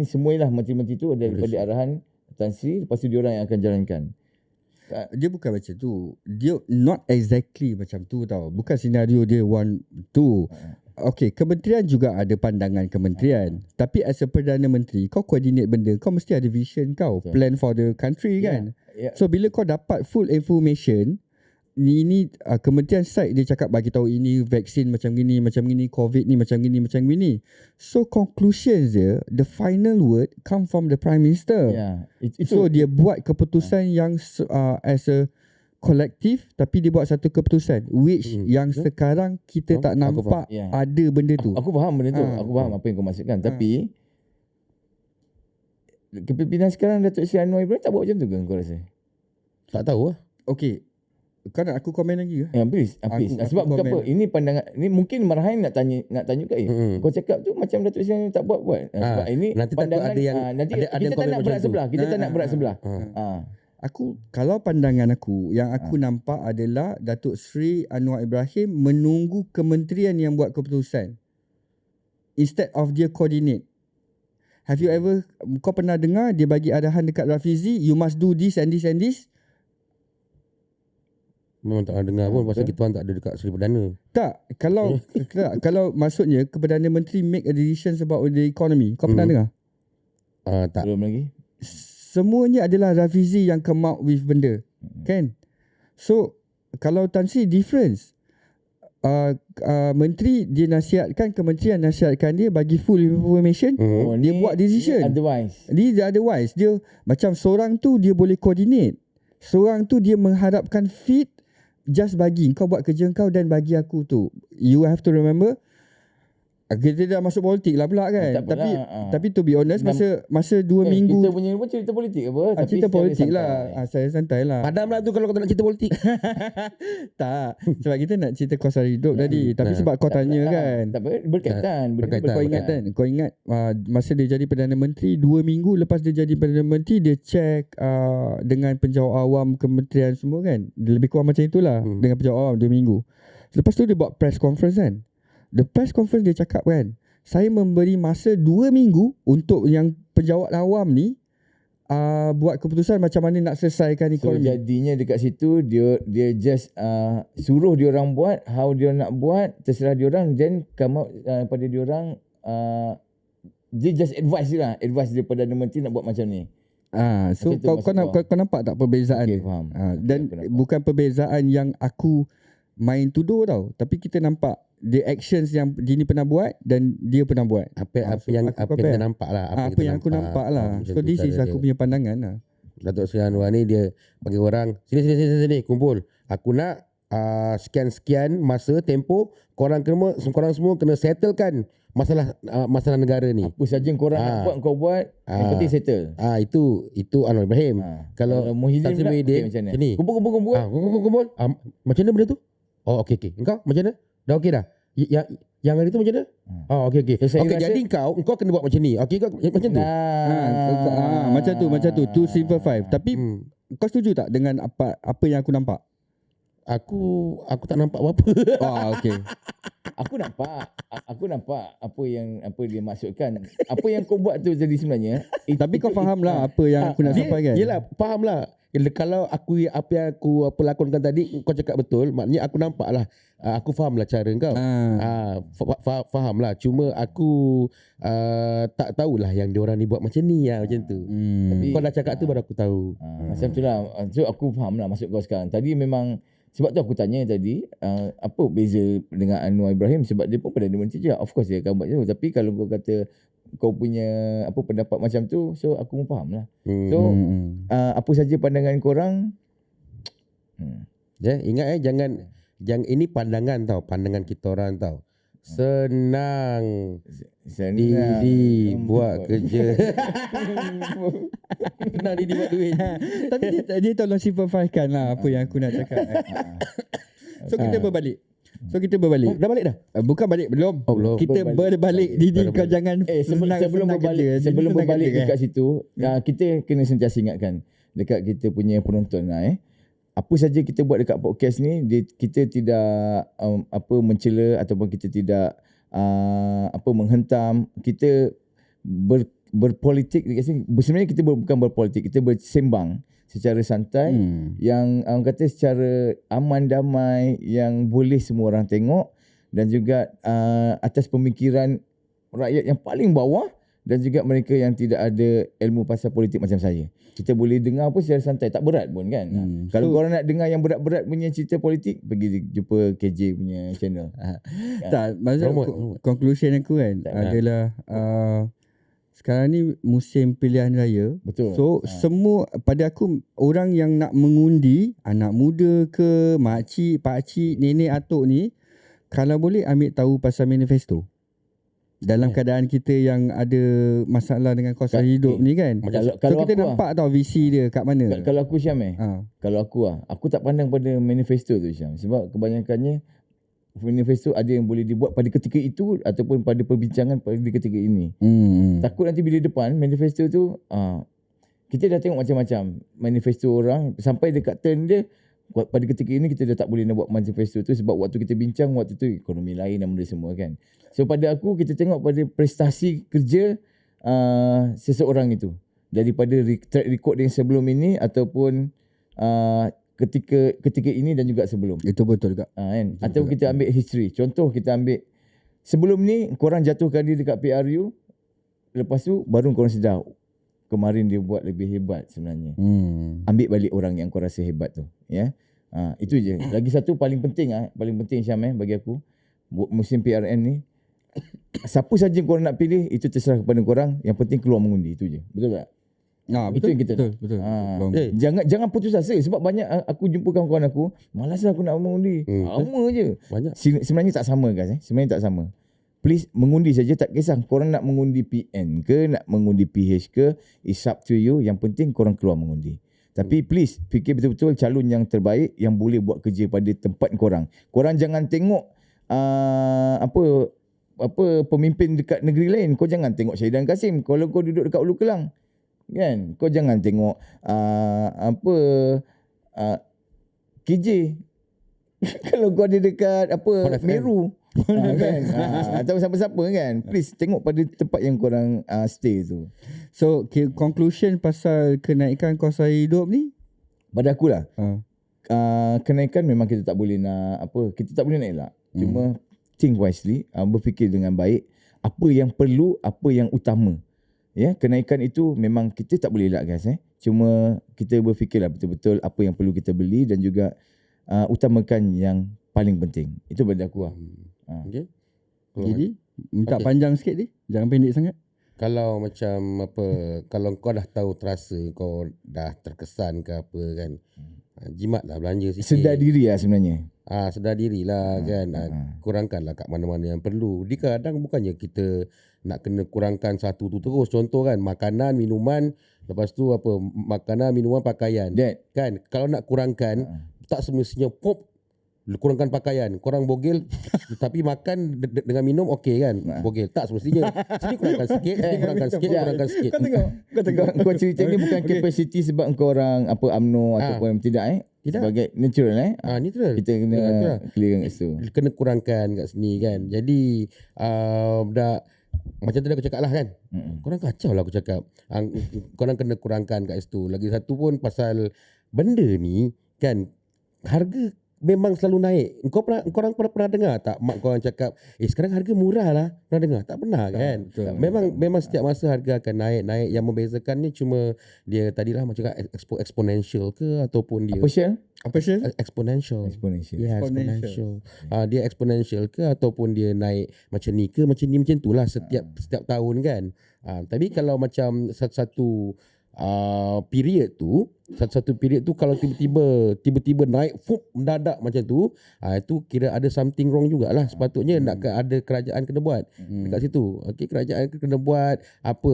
semualah menteri-menteri tu daripada arahan Tan Sri, lepas tu diorang yang akan jalankan.
Dia bukan macam tu. Dia not exactly macam tu tau. Bukan senario dia one two. Okay, kementerian juga ada pandangan kementerian. Tapi as a Perdana Menteri, kau coordinate benda, kau mesti ada vision kau, plan for the country kan. So bila kau dapat full information, ini kementerian side dia cakap bagi tahu ini vaksin macam gini, COVID ni macam gini. So conclusions dia, the final word come from the Prime Minister. So dia buat keputusan yang as a kolektif, tapi dia buat satu keputusan which yang sekarang kita tak nampak ada benda tu.
Aku faham benda tu. Aku faham apa yang kau maksudkan. Tapi kepimpinan sekarang Datuk Seri Anwar Ibrahim tak buat macam tu ke kau rasa?
Tak tahu lah.
Okay, kau nak aku komen lagi ke?
Please. Sebab bukan apa, ini pandangan ni mungkin Marhain nak tanya kat kau cakap tu macam Datuk Seri tak buat. Sebab ini
nanti
pandangan
ada yang
kita tak nak berat sebelah. Kita tak nak berat sebelah.
Aku, kalau pandangan aku, yang aku nampak adalah Datuk Seri Anwar Ibrahim menunggu kementerian yang buat keputusan instead of dia coordinate. Have you ever, kau pernah dengar dia bagi arahan dekat Rafizi, you must do this and this and this?
Memang tak ada dengar pun pasal kita tak ada dekat Seri Perdana.
Tak, kalau maksudnya Perdana Menteri make a decision about the economy, kau pernah dengar?
Tak.
Belum lagi.
Semuanya adalah Rafizi yang come out with benda, kan? So kalau Tan Sri difference, menteri dia nasihatkan, kementerian nasihatkan dia, bagi full information, dia buat decision.
Otherwise
dia macam seorang tu dia boleh coordinate, Seorang tu dia mengharapkan fit just bagi kau buat kerja kau dan bagi aku tu. You have to remember, kita dah masuk politik lah pula kan.
Tak apalah,
Tapi to be honest, masa 2 minggu
Kita punya pun cerita politik apa? Tapi
cerita
secara
politik
santai.
lah. Saya santai lah.
Padam lah tu kalau kau tak nak cerita politik.
Tak. Sebab kita nak cerita kos hari hidup tadi. Tapi sebab kau tanya kan.
Tak apa, berkaitan.
Berkaitan.
Kau ingat kan? Kau ingat masa dia jadi Perdana Menteri, 2 minggu lepas dia jadi Perdana Menteri, dia check dengan penjawat awam kementerian semua kan. Dia lebih kurang macam itulah. Dengan penjawat awam 2 minggu. Lepas tu dia buat press conference kan. The press conference dia cakap kan, saya memberi masa 2 minggu untuk yang penjawat awam ni buat keputusan macam mana nak selesaikan
So
ekonomi.
jadinya dekat situ dia just suruh dia orang buat, how dia nak buat, terserah dia orang, then come out pada dia orang dia just advice je lah, advice dia Perdana Menteri nak buat macam ni.
So
Macam tu
kau nampak tak perbezaan
Okay,
dia?
faham.
Dan
Aku nampak.
bukan perbezaan yang aku main tuduh tau, tapi kita nampak the actions yang Dini pernah buat dan dia pernah buat.
Apa
So
yang
aku
kita nampak lah.
apa yang aku nampak lah.
Macam
So
tu
this is
cara
aku
dia.
punya pandangan lah.
Datuk Seri Anwar ni dia panggil orang, sini kumpul. Aku nak sekian-sekian masa tempoh korang semua kena settlekan masalah negara ni.
Apa saja korang nak buat kau buat, yang penting settle.
Itu Anwar Ibrahim. Kalau
Muhyiddin
Tan Sri
pula,
Muhyiddin
macam mana?
sini.
Kumpul.
Kumpul. Macam mana benda tu? Oh okey. Engkau macam mana? Dah okey dah? Yang hari tu macam mana? Okey.
So, saya
Okey,
rasa-
jadi kau kena buat macam ni. Okey, kau macam tu.
Macam tu to simplify. Tapi kau setuju tak dengan apa yang aku nampak?
Aku tak nampak apa-apa.
Okey.
Aku nampak apa dia maksudkan. Apa yang kau buat tu jadi sebenarnya.
Tapi kau faham lah apa yang aku nak sampaikan.
Yelah, faham lah. Kalau apa yang aku lakonkan tadi kau cakap betul, maknanya aku nampak lah. Aku faham lah cara kau. Faham lah. Cuma aku tak tahulah yang diorang ni buat macam ni lah, macam tu.
Tapi
Kau dah cakap tu baru aku tahu.
macam tu lah. So aku faham lah maksud kau sekarang. Tadi memang sebab tu aku tanya tadi apa beza dengan Anwar Ibrahim, sebab dia pun Perdana Menteri je. Of course dia akan buat tu. Tapi kalau kau kata kau punya pendapat macam tu, so aku pun faham lah. So apa saja pandangan korang,
Ingat jangan ini pandangan tau, pandangan kita orang tau. Senang Didi buat kerja. Senang Didi buat duit.
Tapi dia tolong simplifykan lah apa yang aku nak cakap. So kita berbalik.
Dah balik dah?
Bukan balik, belum.
Oh, belum.
Kita berbalik. Didi kau jangan
sebelum berbalik dekat situ, kita kena sentiasa ingatkan dekat kita punya penonton apa saja kita buat dekat podcast ni, kita tidak mencela ataupun kita tidak menghentam. Kita berpolitik dekat sini. Sebenarnya kita bukan berpolitik, kita bersembang secara santai yang kata secara aman damai, yang boleh semua orang tengok, dan juga atas pemikiran rakyat yang paling bawah dan juga mereka yang tidak ada ilmu pasal politik macam saya. Kita boleh dengar pun secara santai, tak berat pun kan. Kalau korang nak dengar yang berat-berat punya cerita politik, pergi jumpa KJ punya channel.
Tak, maksud conclusion aku kan adalah sekarang ni musim pilihan raya.
Betul.
So semua, pada aku, orang yang nak mengundi, anak muda ke, makcik, pakcik, nenek atuk ni, kalau boleh ambil tahu pasal manifesto. Dalam keadaan kita yang ada masalah dengan kos hidup ni kan. Kalau kita nampak tau visi dia kat mana.
Kalau aku Syam kalau aku tak pandang pada manifesto tu Syam. Sebab kebanyakannya manifesto ada yang boleh dibuat pada ketika itu ataupun pada perbincangan pada ketika ini. Takut nanti bila depan manifesto tu kita dah tengok macam-macam manifesto orang, sampai dekat turn dia pada ketika ini kita dah tak boleh nak buat manifesto tu sebab waktu kita bincang waktu tu ekonomi lain dan benda semua kan. So pada aku kita tengok pada prestasi kerja seseorang itu daripada track record yang sebelum ini ataupun ketika ini dan juga sebelum.
Itu betul juga.
Kan? Atau kita ambil history. Contoh kita ambil sebelum ni korang jatuhkan dia dekat PRU, lepas tu baru korang sedar kemarin dia buat lebih hebat sebenarnya. Ambil balik orang yang kau rasa hebat tu, ya. Itu je. Lagi satu paling penting Syam bagi aku musim PRN ni, siapa saja korang nak pilih itu terserah kepada korang, yang penting keluar mengundi, itu je. Betul tak? Itu yang kita
betul.
Ha. Jangan putus asa sebab banyak aku jumpa kawan-kawan aku, malas aku nak mengundi. Sama je.
Banyak.
Sebenarnya tak sama guys. Sebenarnya tak sama. Please mengundi saja, tak kisah korang nak mengundi PN ke, nak mengundi PH ke, it's up to you. Yang penting korang keluar mengundi. Tapi please fikir betul-betul calon yang terbaik yang boleh buat kerja pada tempat korang. Korang jangan tengok pemimpin dekat negeri lain. Kau jangan tengok Syahidan Kasim kalau kau duduk dekat Ulu Kelang. Kan? Kau jangan tengok KJ kalau kau ada dekat Meru. Kan? Atau siapa-siapa kan. Please tengok pada tempat yang korang stay tu.
So conclusion pasal kenaikan kos hidup ni,
Pada akulah kenaikan memang kita tak boleh nak kita tak boleh nak elak. Cuma think wisely, berfikir dengan baik apa yang perlu, apa yang utama. Ya, kenaikan itu memang kita tak boleh elak guys. Cuma kita berfikirlah betul-betul apa yang perlu kita beli dan juga utamakan yang paling penting. Itu pada aku lah.
Okay.
jadi minta panjang sikit ni, jangan pendek sangat.
Kalau macam kalau kau dah tahu terasa kau dah terkesan ke apa kan, jimatlah belanja sikit.
Sedar diri lah sebenarnya.
Sedar dirilah kan. Kurangkanlah kat mana-mana yang perlu. Di kadang bukannya kita nak kena kurangkan satu tu terus. Contoh kan, makanan, minuman, lepas tu makanan, minuman, pakaian. Kan kalau nak kurangkan tak semestinya kurangkan pakaian, korang bogel tapi makan dengan minum okey kan, bogel tak semestinya. Sini kurangkan sikit, kurangkan sikit.
Kau tengok kau cerita ni bukan capacity sebab kau orang UMNO ataupun tidak. Sebagai natural
natural.
Kita kena clear kat situ.
Kena kurangkan kat sini kan. Jadi dah macam tadi aku cakap lah kan. Korang kacau lah aku cakap. Korang kena kurangkan kat situ. Lagi satu pun pasal benda ni kan, harga memang selalu naik. Korang pernah dengar tak mak korang cakap, sekarang harga murah lah? Pernah dengar? Tak pernah kan? Memang setiap masa harga akan naik. Yang membezakannya cuma dia tadilah macam cakap exponential ke ataupun dia
Apa Syel?
Exponential.
Exponential.
Exponential. Dia exponential ke ataupun dia naik macam ni ke, macam ni, macam itulah setiap tahun kan. Tapi kalau macam satu period tu kalau tiba-tiba naik mendadak macam tu, itu kira ada something wrong jugalah. Sepatutnya nak ada kerajaan kena buat dekat situ. Okey, kerajaan kena buat apa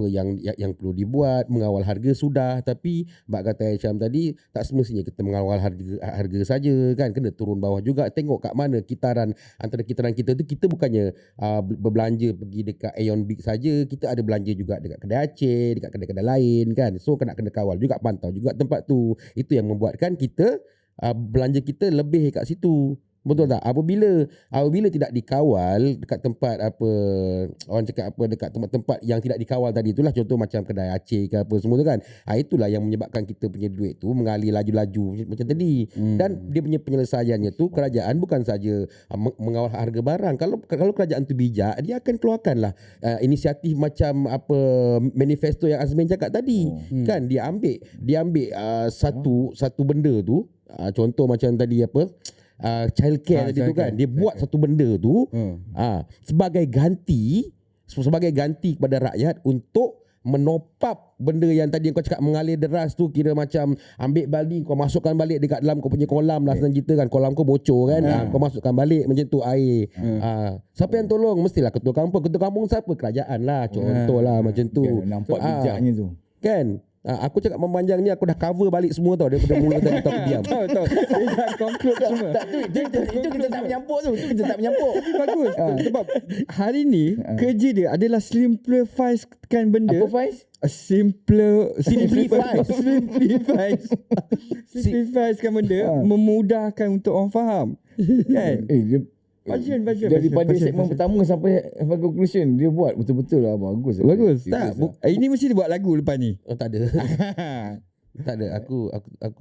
yang perlu dibuat, mengawal harga sudah, tapi bab kata Aisyam tadi tak semestinya kita mengawal harga saja kan, kena turun bawah juga, tengok kat mana kitaran antara kitaran kita tu. Kita bukannya berbelanja pergi dekat Aeon Big saja, kita ada belanja juga dekat kedai Aceh, dekat kedai-kedai lain kan. So kena kawal juga, pantau juga tempat tu. Itu yang membuatkan kita belanja kita lebih kat situ. Betul tak? Apabila tidak dikawal dekat tempat orang cakap dekat tempat-tempat yang tidak dikawal tadi itulah, contoh macam kedai Aceh ke apa semua tu kan. Itulah yang menyebabkan kita punya duit tu mengalir laju-laju macam tadi. Dan dia punya penyelesaiannya tu, kerajaan bukan saja mengawal harga barang. Kalau kerajaan tu bijak, dia akan keluarkanlah inisiatif macam manifesto yang Azmin cakap tadi. Kan dia ambil satu benda tu, contoh macam tadi childcare tadi tu kan, dia buat satu benda tu sebagai ganti kepada rakyat untuk menopap benda yang tadi kau cakap mengalir deras tu. Kira macam ambil balik, kau masukkan balik dekat dalam kau punya kolam lah, senang cerita kan, kolam kau bocor kan, kau masukkan balik macam tu air. Siapa yang tolong? Mestilah ketua kampung siapa? Kerajaan lah, contoh lah macam tu.
Nampak bijaknya tu
Kan?
Aku cakap memanjang ni, aku dah cover balik semua tau daripada mula tadi aku diam.
Tahu. Dia dah conclude semua.
Itu kita tak menyampuk tu. Itu kita tak menyampuk.
Bagus. Sebab hari ni kerja dia adalah simplifykan benda.
Apa Faiz?
Simplifykan benda, memudahkan untuk orang faham. Kan? Passion.
Daripada segmen pertama sampai conclusion, dia buat betul-betul lah. Bagus.
Tak, ini mesti dia buat lagu lepas ni.
Oh, tak ada. Tak ada. Aku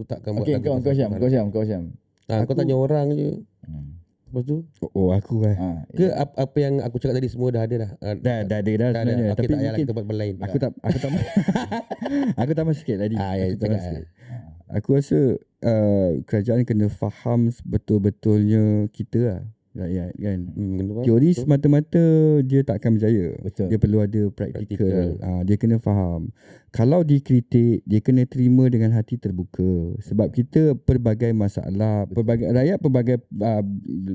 takkan buat
lagu. Okey, kau Syam.
Kau tanya orang je. Lepas tu?
Aku kan.
Ke apa yang aku cakap tadi semua dah ada dah?
Dah ada sebenarnya.
Tapi tak payah lagi tempat lain.
Aku tambah sikit tadi.
Cakap.
Aku rasa kerajaan kena faham betul-betulnya kita lah. rakyat kan.
Betul.
Teori semata-mata dia tak akan berjaya.
Betul.
Dia perlu ada praktikal. Dia kena faham. Kalau dikritik, dia kena terima dengan hati terbuka. Sebab kita pelbagai masalah, pelbagai rakyat, pelbagai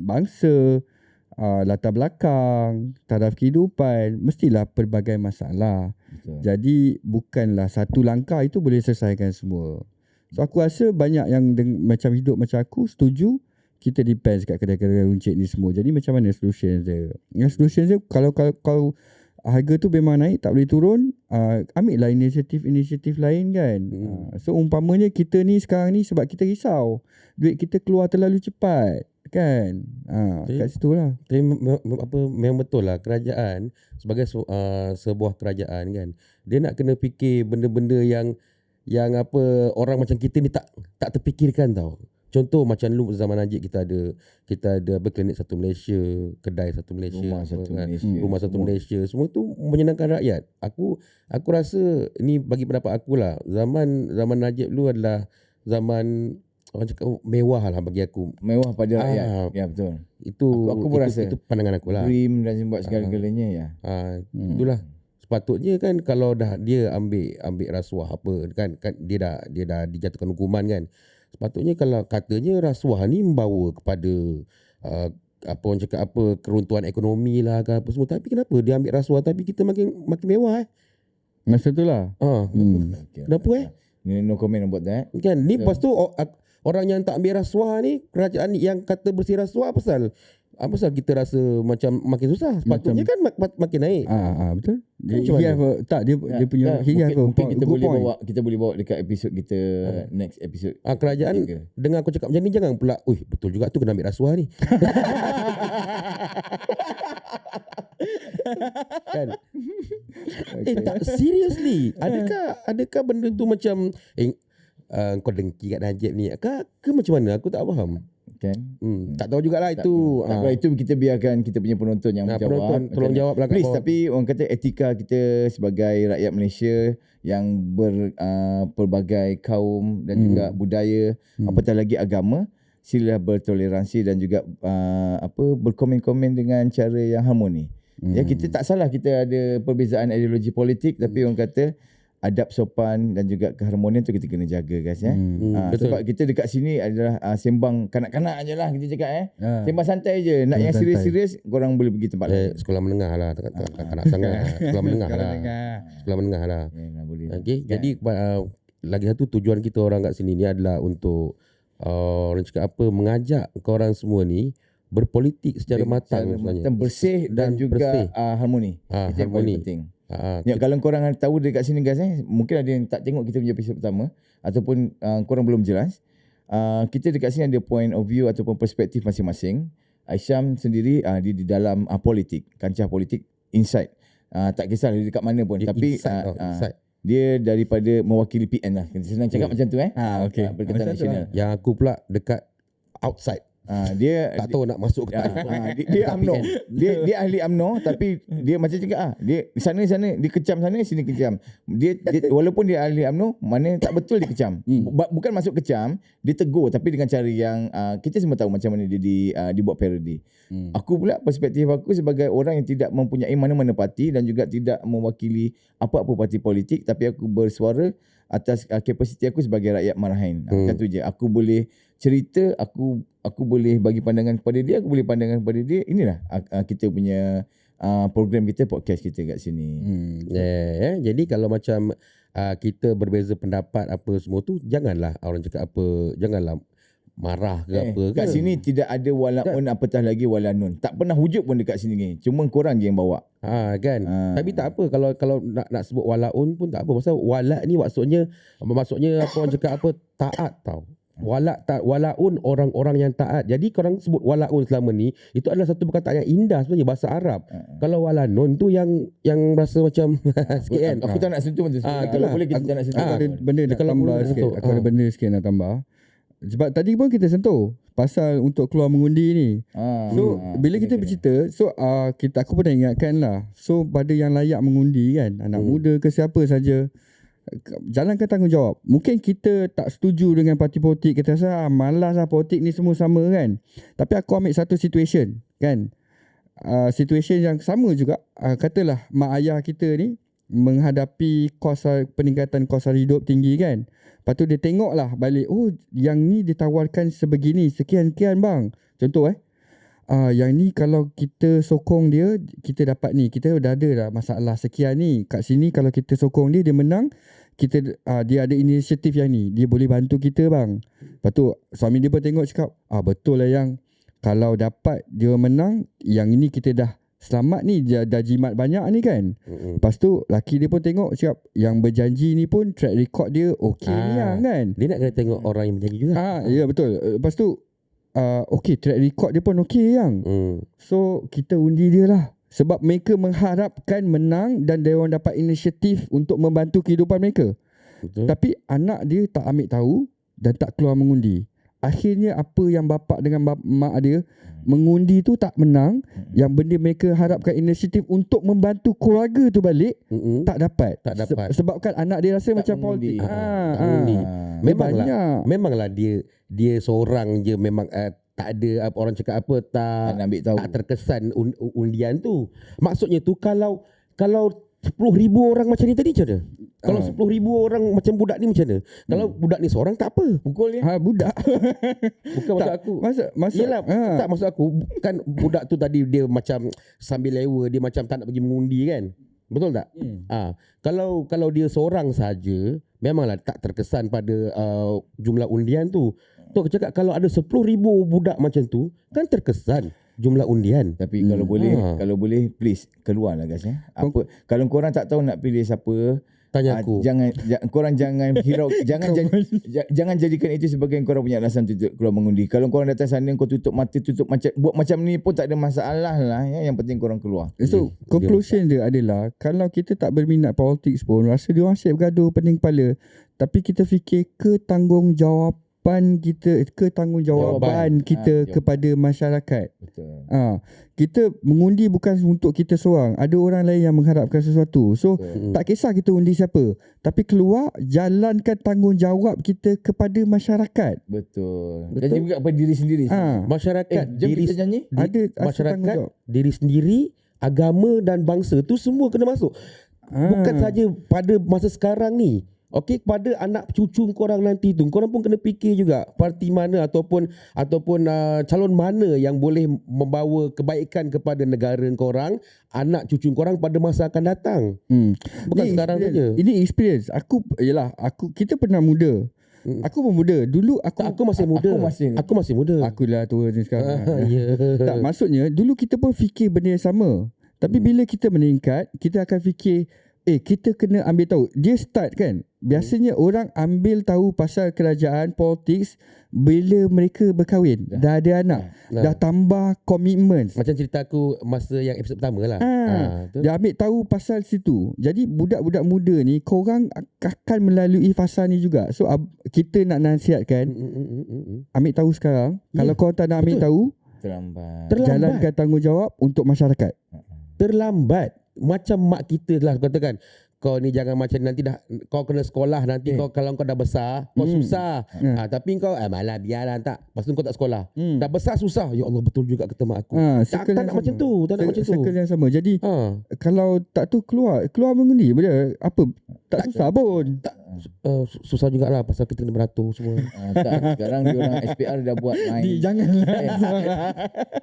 bangsa, latar belakang, taraf kehidupan, mestilah pelbagai masalah.
Betul.
Jadi bukanlah satu langkah itu boleh selesaikan semua. So aku rasa banyak yang macam hidup macam aku setuju kita depends kat kedai-kedai runcit ni semua. Jadi macam mana solution dia? Yang solution dia kalau harga tu memang naik tak boleh turun, ambil lah inisiatif lain kan. So umpamanya kita ni sekarang ni sebab kita risau duit kita keluar terlalu cepat kan. Kat situ lah.
Tapi memang betul lah kerajaan sebagai sebuah kerajaan kan, dia nak kena fikir benda-benda yang orang macam kita ni tak terfikirkan tau. Contoh macam dulu zaman Najib kita ada klinik satu Malaysia, kedai satu Malaysia, rumah satu Malaysia. Semua tu menyenangkan rakyat. Aku rasa ni bagi pendapat aku lah, zaman Najib dulu adalah zaman orang cakap mewah lah bagi aku.
Mewah pada rakyat. Ya betul. Aku pun rasa
itu pandangan aku lah.
Dream dan buat segala-galanya ya.
Itulah. Sepatutnya kan kalau dah dia ambil rasuah apa kan dia dah dijatuhkan hukuman kan. Sepatutnya kalau katanya rasuah ni membawa kepada apa orang cakap keruntuhan ekonomi lah ke apa semua, tapi kenapa dia ambil rasuah tapi kita makin mewah
Masa tu lah.
Okay.
Kenapa
No comment about that.
kan ni lepas tu orang yang tak ambil rasuah ni, kerajaan yang kata bersih rasuah pasal kita rasa macam makin susah. Sepatutnya kan makin naik.
Betul.
Macam mana?
Dia punya
mungkin kita boleh bawa dekat episod kita next episode.
Kerajaan dengar aku cakap macam ni jangan pula, betul juga tu kena ambil rasuah ni. Kan? Tak seriously. Adakah benda tu macam kau dengki kat Najib ni ke macam mana? Aku tak faham.
Kan?
Tak tahu jugalah itu.
Itu kita biarkan kita punya penonton yang menjawab.
Tolong jawab lah.
Please, tapi orang kata etika kita sebagai rakyat Malaysia yang berpelbagai kaum dan juga budaya, apatah lagi agama, sila bertoleransi dan juga berkomen-komen dengan cara yang harmoni. Ya, kita tak salah kita ada perbezaan ideologi politik, tapi orang kata adab sopan dan juga keharmonian tu kita kena jaga guys ya. Sebab kita dekat sini adalah sembang kanak-kanak je lah kita cakap sembang santai je. Nak yang serius-serius korang boleh pergi tempat lain.
Sekolah menengah lah, tak kanak sangat. Sekolah menengah lah. Okey, jadi lagi satu tujuan kita orang kat sini ni adalah untuk orang cakap mengajak korang semua ni berpolitik secara matang sebenarnya.
Bersih dan juga harmoni. Itu yang paling penting. Kalau korang tahu dekat sini guys mungkin ada yang tak tengok kita punya episod pertama ataupun korang belum jelas, kita dekat sini ada point of view ataupun perspektif masing-masing. Aisyam sendiri dia di dalam politik, kancah politik inside, tak kisah dia dekat mana pun, tapi
inside.
Dia daripada mewakili PN lah, senang cakap macam tu
okay.
Perkataan nasional.
Yang aku pula dekat outside.
Dia
tak tahu nak masuk ke tak.
Dia UMNO. Dia ahli UMNO, tapi dia macam cakap dia sana dia kecam sana, sini kecam. Dia walaupun dia ahli UMNO, mana tak betul dia kecam. Bukan masuk kecam, dia tegur tapi dengan cara yang kita semua tahu macam mana dia dibuat parody. Aku pula perspektif aku sebagai orang yang tidak mempunyai mana-mana parti dan juga tidak mewakili apa-apa parti politik, tapi aku bersuara atas kapasiti aku sebagai rakyat Marahin. Macam tu je. Aku boleh cerita, aku boleh bagi pandangan kepada dia, aku boleh pandangan kepada dia. Inilah kita punya program kita, podcast kita kat sini.
Jadi kalau macam kita berbeza pendapat apa semua tu, janganlah orang cakap janganlah marah ke apa ke.
Kat sini tidak ada walaun apatah lagi walanun. Tak pernah wujud pun dekat sini ni. Cuma korang je yang bawa.
Kan. Tapi tak apa kalau nak sebut walaun pun tak apa. Pasal walak ni maksudnya apa orang cakap taat tau. Walaun orang-orang yang taat. Jadi korang sebut walaun selama ni, itu adalah satu perkataan yang indah sebenarnya bahasa Arab. Kalau walanun tu yang rasa macam sikit kan.
Aku tak nak sentuh pun tu. Kalau boleh kita tak nak sentuh.
Aku ada benda nak tambah sikit. Aku ada benda sikit nak tambah. Sebab tadi pun kita sentuh pasal untuk keluar mengundi ni. So bila kita bercerita, aku pernah ingatkan lah. So pada yang layak mengundi kan, anak muda ke siapa saja, jalankan tanggungjawab. Mungkin kita tak setuju dengan parti politik, kita rasa malas lah politik ni semua sama kan. Tapi aku ambil satu situation. kan. Situation yang sama juga, katalah mak ayah kita ni menghadapi peningkatan kos hidup tinggi kan. Lepas tu dia tengok lah balik, oh yang ni ditawarkan sebegini, sekian-sekian bang. Contoh yang ni kalau kita sokong dia, kita dapat ni, kita dah ada dah masalah sekian ni. Kat sini kalau kita sokong dia, dia menang, dia ada inisiatif yang ni, dia boleh bantu kita bang. Lepas tu suami dia pun tengok cakap, betul lah yang kalau dapat dia menang, yang ini kita dah selamat ni, dah jimat banyak ni kan. Lepas tu laki dia pun tengok cakap, yang berjanji ni pun track record dia okey ni kan.
Dia nak kena tengok orang yang berjanji juga.
Ya betul. Lepas tu okey, track record dia pun okey yang. So kita undi dia lah. Sebab mereka mengharapkan menang dan dia orang dapat inisiatif untuk membantu kehidupan mereka.
Betul.
Tapi anak dia tak ambil tahu dan tak keluar mengundi. Akhirnya apa yang bapak dengan mak dia mengundi tu tak menang, yang benda mereka harapkan inisiatif untuk membantu keluarga tu balik, tak dapat. Sebabkan anak dia rasa tak macam politik.
Memanglah dia seorang je, memang tak ada orang cakap apa, tak terkesan undian tu. Maksudnya tu kalau 10,000 orang macam ni tadi macam mana? Kalau 10,000 orang macam budak ni macam mana? Kalau budak ni seorang tak apa, pukul dia.
Budak.
Bukan maksud aku.
Yelah,
tak maksud aku. Kan budak tu tadi dia macam sambil lewa, dia macam tak nak pergi mengundi kan. Betul tak? Kalau dia seorang saja, memanglah tak terkesan pada jumlah undian tu. Tu aku cakap kalau ada 10,000 budak macam tu, kan terkesan jumlah undian.
Tapi kalau boleh please keluarlah guys Apa kalau korang tak tahu nak pilih siapa,
tanya aku.
Korang jangan hirau, jangan jadikan itu sebagai korang punya alasan untuk keluar mengundi. Kalau korang datang sana kau tutup mata, buat macam ni pun tak ada masalah lah ya. Yang penting korang keluar.
So conclusion dia adalah, kalau kita tak berminat politik pun, rasa dia orang asyik bergaduh pening kepala, tapi kita fikir ketanggungjawab kita kepada masyarakat.
Betul.
Kita mengundi bukan untuk kita seorang, ada orang lain yang mengharapkan sesuatu. So tak kisah kita undi siapa, tapi keluar jalankan tanggungjawab kita kepada masyarakat.
Betul. Dan juga kepada diri sendiri.
Masyarakat
masyarakat
diri sendiri, agama dan bangsa tu semua kena masuk. Bukan saja pada masa sekarang ni. Okey, kepada anak cucu korang nanti tu, korang pun kena fikir juga parti mana ataupun calon mana yang boleh membawa kebaikan kepada negara korang, anak cucu korang pada masa akan datang. Bukan ini sekarang saja.
Ini experience. Kita pernah muda. Aku pun muda. Dulu
aku masih muda. Aku masih muda.
Akulah tua ni sekarang.
Tak,
maksudnya dulu kita pun fikir benda yang sama. Tapi bila kita meningkat, kita akan fikir kita kena ambil tahu. Dia start kan, biasanya orang ambil tahu pasal kerajaan, politik bila mereka berkahwin, dah ada anak, dah tambah komitmen.
Macam cerita aku masa yang episod pertama lah.
Dia ambil tahu pasal situ. Jadi budak-budak muda ni, korang akan melalui fasa ni juga. So kita nak nasihatkan, ambil tahu sekarang. Kalau korang tak nak ambil tahu,
terlambat.
Jalankan tanggungjawab untuk masyarakat.
Terlambat. Macam mak kita lah katakan, kau ni jangan macam nanti dah kau kena sekolah nanti kau kalau kau dah besar kau susah. Tapi kau malah biarlah tak. Lepas tu kau tak sekolah. Dah besar susah. Ya Allah, betul juga kata mak aku. Tak nak macam tu, tak nak macam tu.
Circle yang sama. Jadi kalau tak tu keluar mengundi benda apa tak susah pun.
Susah jugalah pasal kita kena beratur semua.
Sekarang diorang SPR dah buat line.
Janganlah.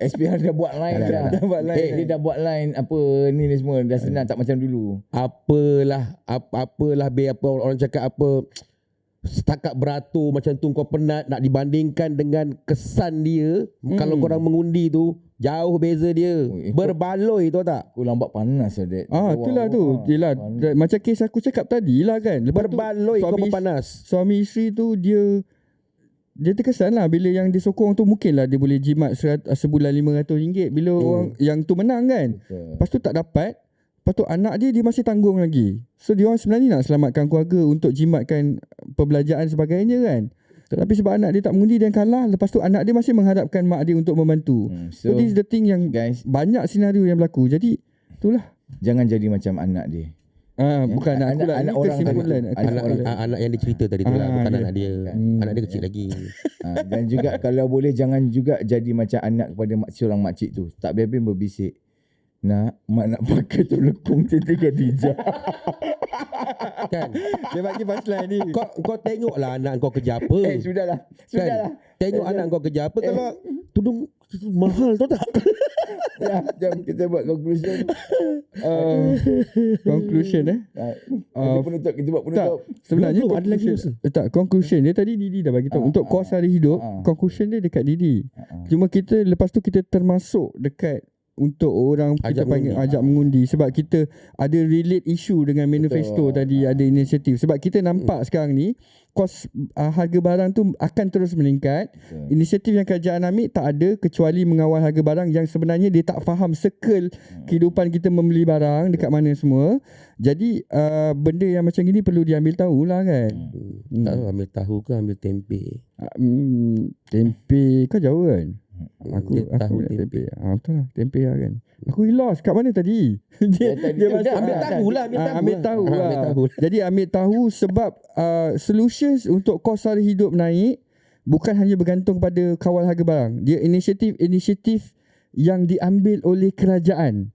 SPR dah buat line dah. Dia dah buat line apa ni semua dah senang, tak macam dulu. Apalah
apa orang cakap apa, setakat beratur macam tu kau penat nak dibandingkan dengan kesan dia. Kalau korang mengundi tu jauh beza dia. Berbaloi tahu tak?
Aku lambat panas lah Dad.
Itulah tu. Yelah, macam kes aku cakap tadi lah kan.
Berbaloi kau panas.
Suami isteri tu dia terkesan lah bila yang disokong tu, mungkin lah dia boleh jimat sebulan RM500 bila orang yang tu menang kan. Lepas tu tak dapat. Lepas tu anak dia masih tanggung lagi. So dia orang sebenarnya nak selamatkan keluarga untuk jimatkan perbelanjaan sebagainya kan. Tapi sebab anak dia tak mengundi dan kalah, lepas tu anak dia masih mengharapkan mak dia untuk membantu. So this is the thing yang guys, banyak senario yang berlaku. Jadi itulah.
Jangan jadi macam anak dia.
Bukan anak aku lah.
Anak
Ini
orang
kesimpulan.
tadi tu.
Anak yang dicerita tadi tu lah, bukan
ya.
anak dia. Anak dia kecil lagi.
Dan juga kalau boleh jangan juga jadi macam anak kepada seorang makcik tu. Tak biar-biar berbisik. Nak, mak nak pakai tu lekung Siti Khadijah.
Kan?
Dia bagi punchline ni.
Kau tengoklah anak kau kerja apa.
Sudahlah.
Kan? Tengok anak kau kerja apa. Kalau tudung itu mahal tu tak?
Ya, jom kita buat conclusion.
Conclusion
Kita penutup, kita buat penutup.
Sebenarnya
Belum, ada lagi
conclusion, conclusion dia tadi Didi dah bagi tahu. Untuk kos hari hidup, conclusion dia dekat Didi. Cuma kita lepas tu kita termasuk dekat untuk orang kita panggil ajak mengundi sebab kita ada relate issue dengan manifesto tadi, ada inisiatif sebab kita nampak sekarang ni kos harga barang tu akan terus meningkat. Inisiatif yang kerajaan ambil tak ada kecuali mengawal harga barang yang sebenarnya dia tak faham circle kehidupan kita membeli barang dekat mana semua. Jadi benda yang macam gini perlu diambil tahulah kan.
Tahu ambil tahu ke ambil tempe?
Tempe kau jauh kan? Aku
tahu
nak
tempe.
Betul lah, tempe lah kan. Aku lost kat mana tadi? dia masuk
Ambil tahu lah,
ambil tahu lah.
Ambil tahu.
Jadi ambil tahu sebab solutions untuk kos sara hidup naik bukan hanya bergantung pada kawal harga barang. Dia inisiatif yang diambil oleh kerajaan.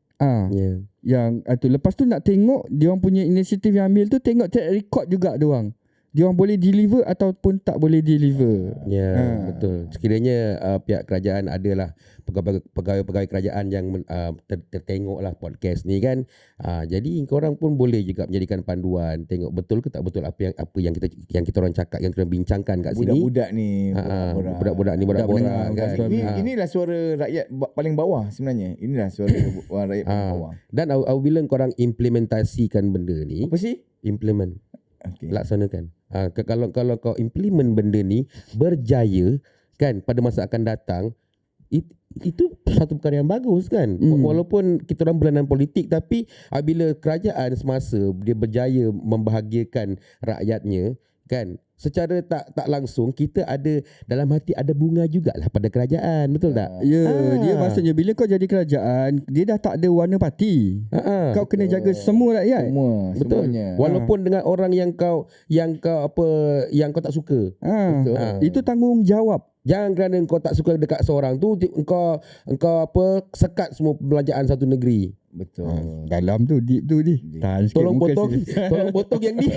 Ya.
Yang tu lepas tu nak tengok dia orang punya inisiatif yang ambil tu, tengok track record juga dia orang. Dia orang boleh deliver ataupun tak boleh deliver.
Ya, betul. Sekiranya pihak kerajaan adalah pegawai-pegawai kerajaan yang tertengoklah podcast ni kan. Jadi korang pun boleh juga menjadikan panduan, tengok betul ke tak betul apa yang kita orang cakap, yang kita bincangkan kat sini.
Budak-budak ni
Budak-budak ni borak-borak kan.
Inilah suara rakyat paling bawah sebenarnya. Inilah suara rakyat paling bawah.
Dan apabila korang implementasikan benda ni,
Apa sih?
implement,
Okay.
laksanakan. Kalau kau implement benda ni berjaya kan pada masa akan datang, itu satu perkara yang bagus kan. Walaupun kita orang berlainan politik, tapi apabila kerajaan semasa dia berjaya membahagiakan rakyatnya kan, secara tak langsung kita ada dalam hati ada bunga jugalah pada kerajaan, betul tak?
Ya, dia maksudnya bila kau jadi kerajaan, dia dah tak ada warna parti. Kau kena jaga semua rakyat.
Betul.
Semuanya.
Walaupun dengan orang yang kau tak suka.
Itu tanggungjawab.
Jangan kerana kau tak suka dekat seorang tu engkau sekat semua perbelanjaan satu negeri.
Betul.
Dalam tu deep tu ni. Tahan sikit
Tolong
muka
potong,
sini.
tolong potong yang ni.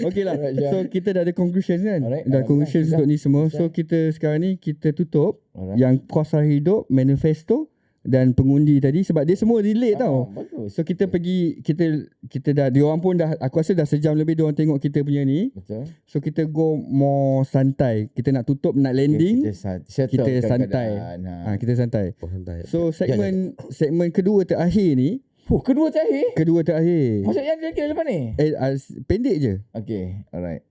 Okey lah. So kita dah ada conclusion kan.
Alright.
Dah conclusion
Alright.
untuk ni semua. So kita sekarang ni kita tutup yang kos sara hidup, manifesto dan pengundi tadi sebab dia semua relate tau.
Bagus.
So kita pergi kita dah dia orang pun dah aku rasa dah sejam lebih dia orang tengok kita punya ni.
Betul.
So kita go more santai. Kita nak tutup, nak landing. Kita santai. Kita santai.
Santai.
So segmen kedua terakhir ni,
Kedua terakhir.
Maksudnya
dia kira lepas ni?
pendek je.
Okay. Alright.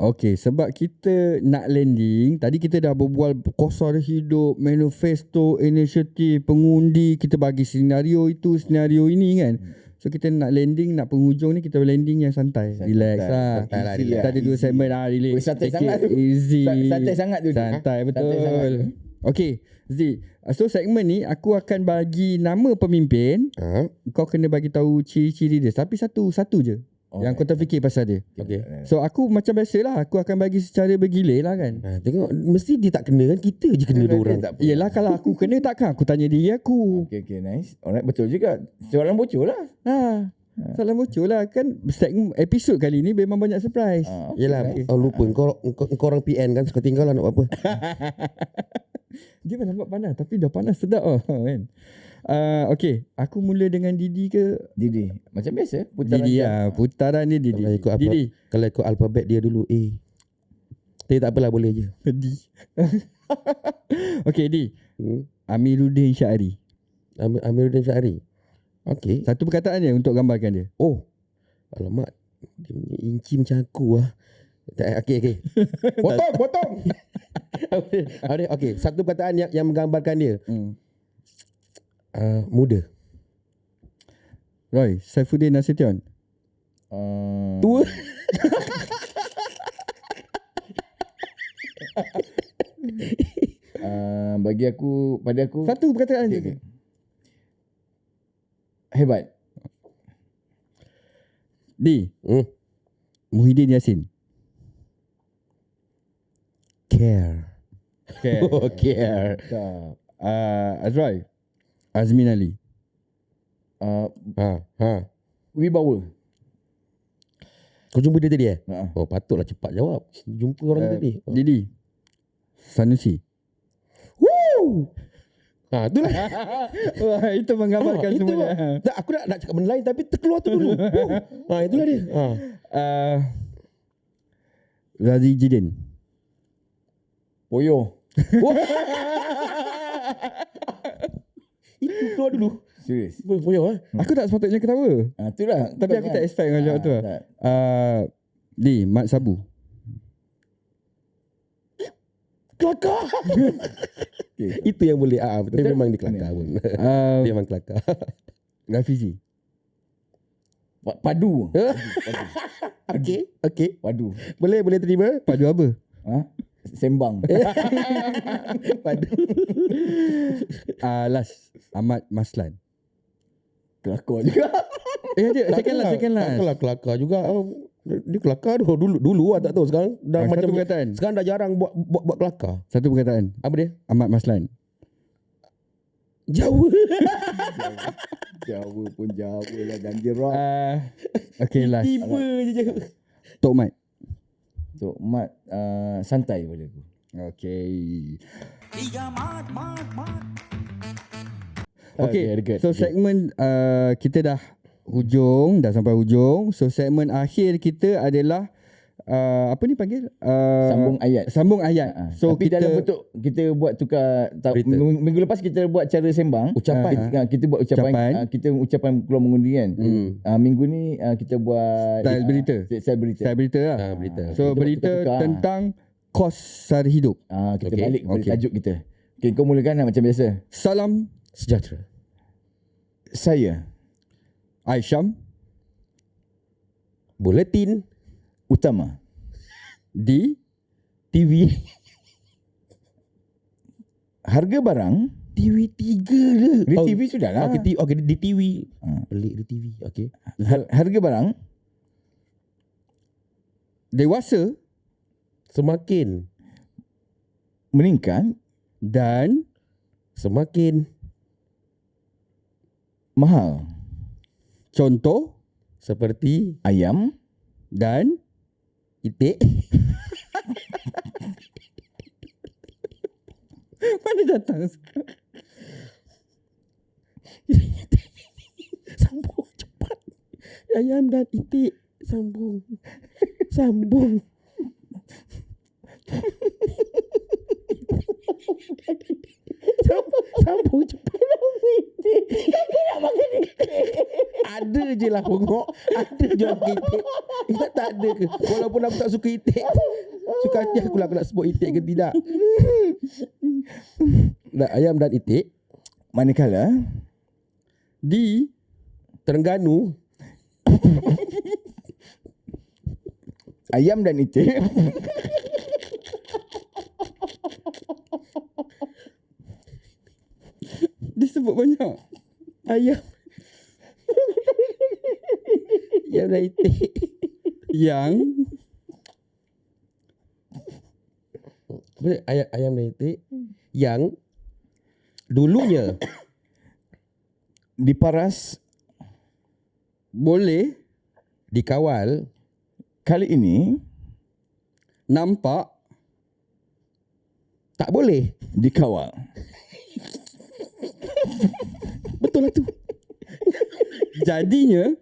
Okay, sebab kita nak landing, tadi kita dah berbual kos sara hidup, manifesto, inisiatif, pengundi, kita bagi senario itu, senario ini kan. So kita nak landing, nak penghujung ni kita landing yang santai. Relax lah.
Santai lah,
Kita
relax.
ada dua segmen lah, relax.
Santai
Take
sangat
it
tu.
easy.
Santai sangat tu.
Santai betul.
Santai sangat.
Okay, Z. So segmen ni aku akan bagi nama pemimpin. Kau kena bagi tahu ciri-ciri dia. Tapi satu je. Yang kau terfikir pasal dia.
Okay.
So aku macam biasalah, aku akan bagi secara bergilir lah kan.
Tengok mesti dia tak kena kan, kita je kena dua orang.
Tak apa.
Yelah kalau aku kena takkan aku tanya diri aku.
Okay, nice. Alright, betul juga. Soalan bocor lah.
Salah bocor lah kan. Segmen episod kali ni memang banyak surprise.
Yelah,
Okay.
lupa kau orang PN kan, suka tinggal lah nak buat apa.
Dia pun nampak panas tapi dah panas sedap kan. Okay, aku mula dengan Didi ke?
Didi. Macam biasa. Putaran
Didi
jam.
lah. Putaran ni Didi.
Kalau ikut
Didi.
kalau ikut alfabet dia dulu A. Tapi tak apalah, boleh je.
Di. Okay, Di. Amiruddin Syahri.
Amiruddin Syahri. Okay.
Satu perkataan je untuk gambarkan dia.
Oh, alamak. Dia punya inci macam aku lah. Okay. Potong. Okay, satu perkataan yang menggambarkan dia. Muda.
Roy, Saifuddin Nasution.
Tua.
Pada aku
Satu perkataan je.
okay. Hebat.
D.
Hmm.
Muhyiddin Yassin.
Care.
Okay.
Oh, care.
Azrai. Azmin Ali.
Ha.
Wibawa.
Kau jumpa dia tadi
Ha.
Oh, patutlah cepat jawab. Jumpa orang tadi.
Didi. Sanusi.
Woo! Itulah.
Wah, itu menggambarkan
itu.
semuanya.
Tak, aku nak cakap benda lain tapi terkeluar tu dulu. Itulah dia.
Razi Jidin.
Poyo.
Itu keluar dulu.
Serius.
Boyo
Aku tak sepatutnya ketawa.
Itulah.
Tapi aku tak expect dengan jawab tu.
tak.
D. Mat Sabu.
Kelakar.
Okay.
Itu yang boleh. Tapi memang dia kelakar pun. Dia memang kelakar.
Rafizi.
Padu.
Okey.
Padu.
Boleh terima.
Padu apa?
Sembang.
Padu.
Last. Ahmad Maslan.
Kelakar juga.
Second last.
Kelakar juga. Dia kelakar dulu tak tahu sekarang dah
Satu
macam
perkataan.
sekarang dah jarang buat kelakar.
Satu perkataan.
Apa dia?
Ahmad Maslan.
Jawa.
Jawa pun Jawa lah. Janji rock.
Okay, last.
Tiba je.
Tok Mat.
Tok Mat santai pada aku.
Okay.
Okay,
Okay, so segmen kita dah sampai hujung. So segmen akhir kita adalah apa ni panggil? Sambung ayat. So
Tapi
kita
dalam bentuk kita buat tukar
Berita.
minggu lepas kita buat cara sembang.
Ucapan.
Kita buat ucapan. Kita ucapan keluar mengundi kan. Minggu ni kita buat
Style berita.
Style berita.
Saya berita lah.
Berita.
So
Kita
berita
tukar.
tentang kos sara hidup.
Kita
Okay.
balik kepada
Okay.
tajuk kita. Okay, kau mulakan lah macam biasa.
Salam
Sejahtera.
Saya
Aisham
Buletin
utama
di
TV.
harga barang
TV 3 je.
di TV sudah lah.
Okay, di TV. Pelik di TV. Okay.
Harga barang
dewasa
Semakin
meningkat
dan
semakin
mahal.
contoh
seperti
Ayam
dan
itik.
mana datang?
Sambung cepat. Ayam dan itik. Sambung. Sambung cepat. Siapa nak makan itik? Ada je lah pengok. Ada je lah makan itik. Ingat tak ada ke? Walaupun aku tak suka itik. Suka hati aku lah aku nak sebut itik ke tidak. Ayam dan itik.
manakala
Di Terengganu.
ayam dan itik
Dia sebut banyak.
Ayam. Ayam dan itik.
Yang
Apa dia? Ayam dan itik. Yang dulunya
diparas
boleh
dikawal
kali ini
nampak
tak boleh.
dikawal.
Betul lah tu.
jadinya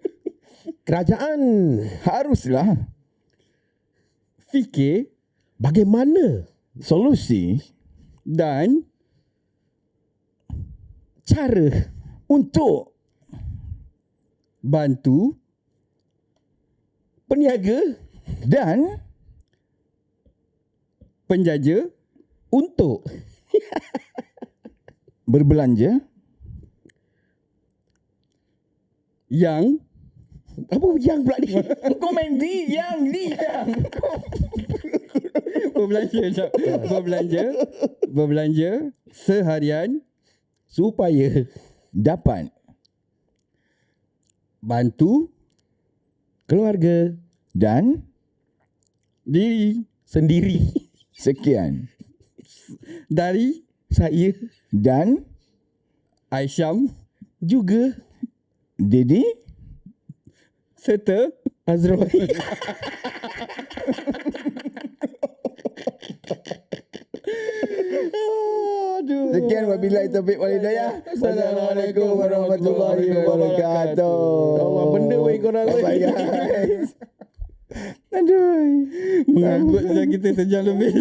Kerajaan
Haruslah
fikir
bagaimana
solusi
dan
cara
untuk
bantu
peniaga
dan
penjaja
untuk
berbelanja
yang
apa yang pula ni?
kau main di yang
berbelanja seharian
Supaya
dapat
bantu
Keluarga
Dan
diri
sendiri
sekian.
dari
saya
Dan
Aisyam
juga
Didi
serta
Azroy.
sekian, wabillahi taufiq wal hidayah. Assalamualaikum warahmatullahi wabarakatuh.
Allah, benda weh korang.
Bye guys. Aduh.
menganggut kita sejam lebih.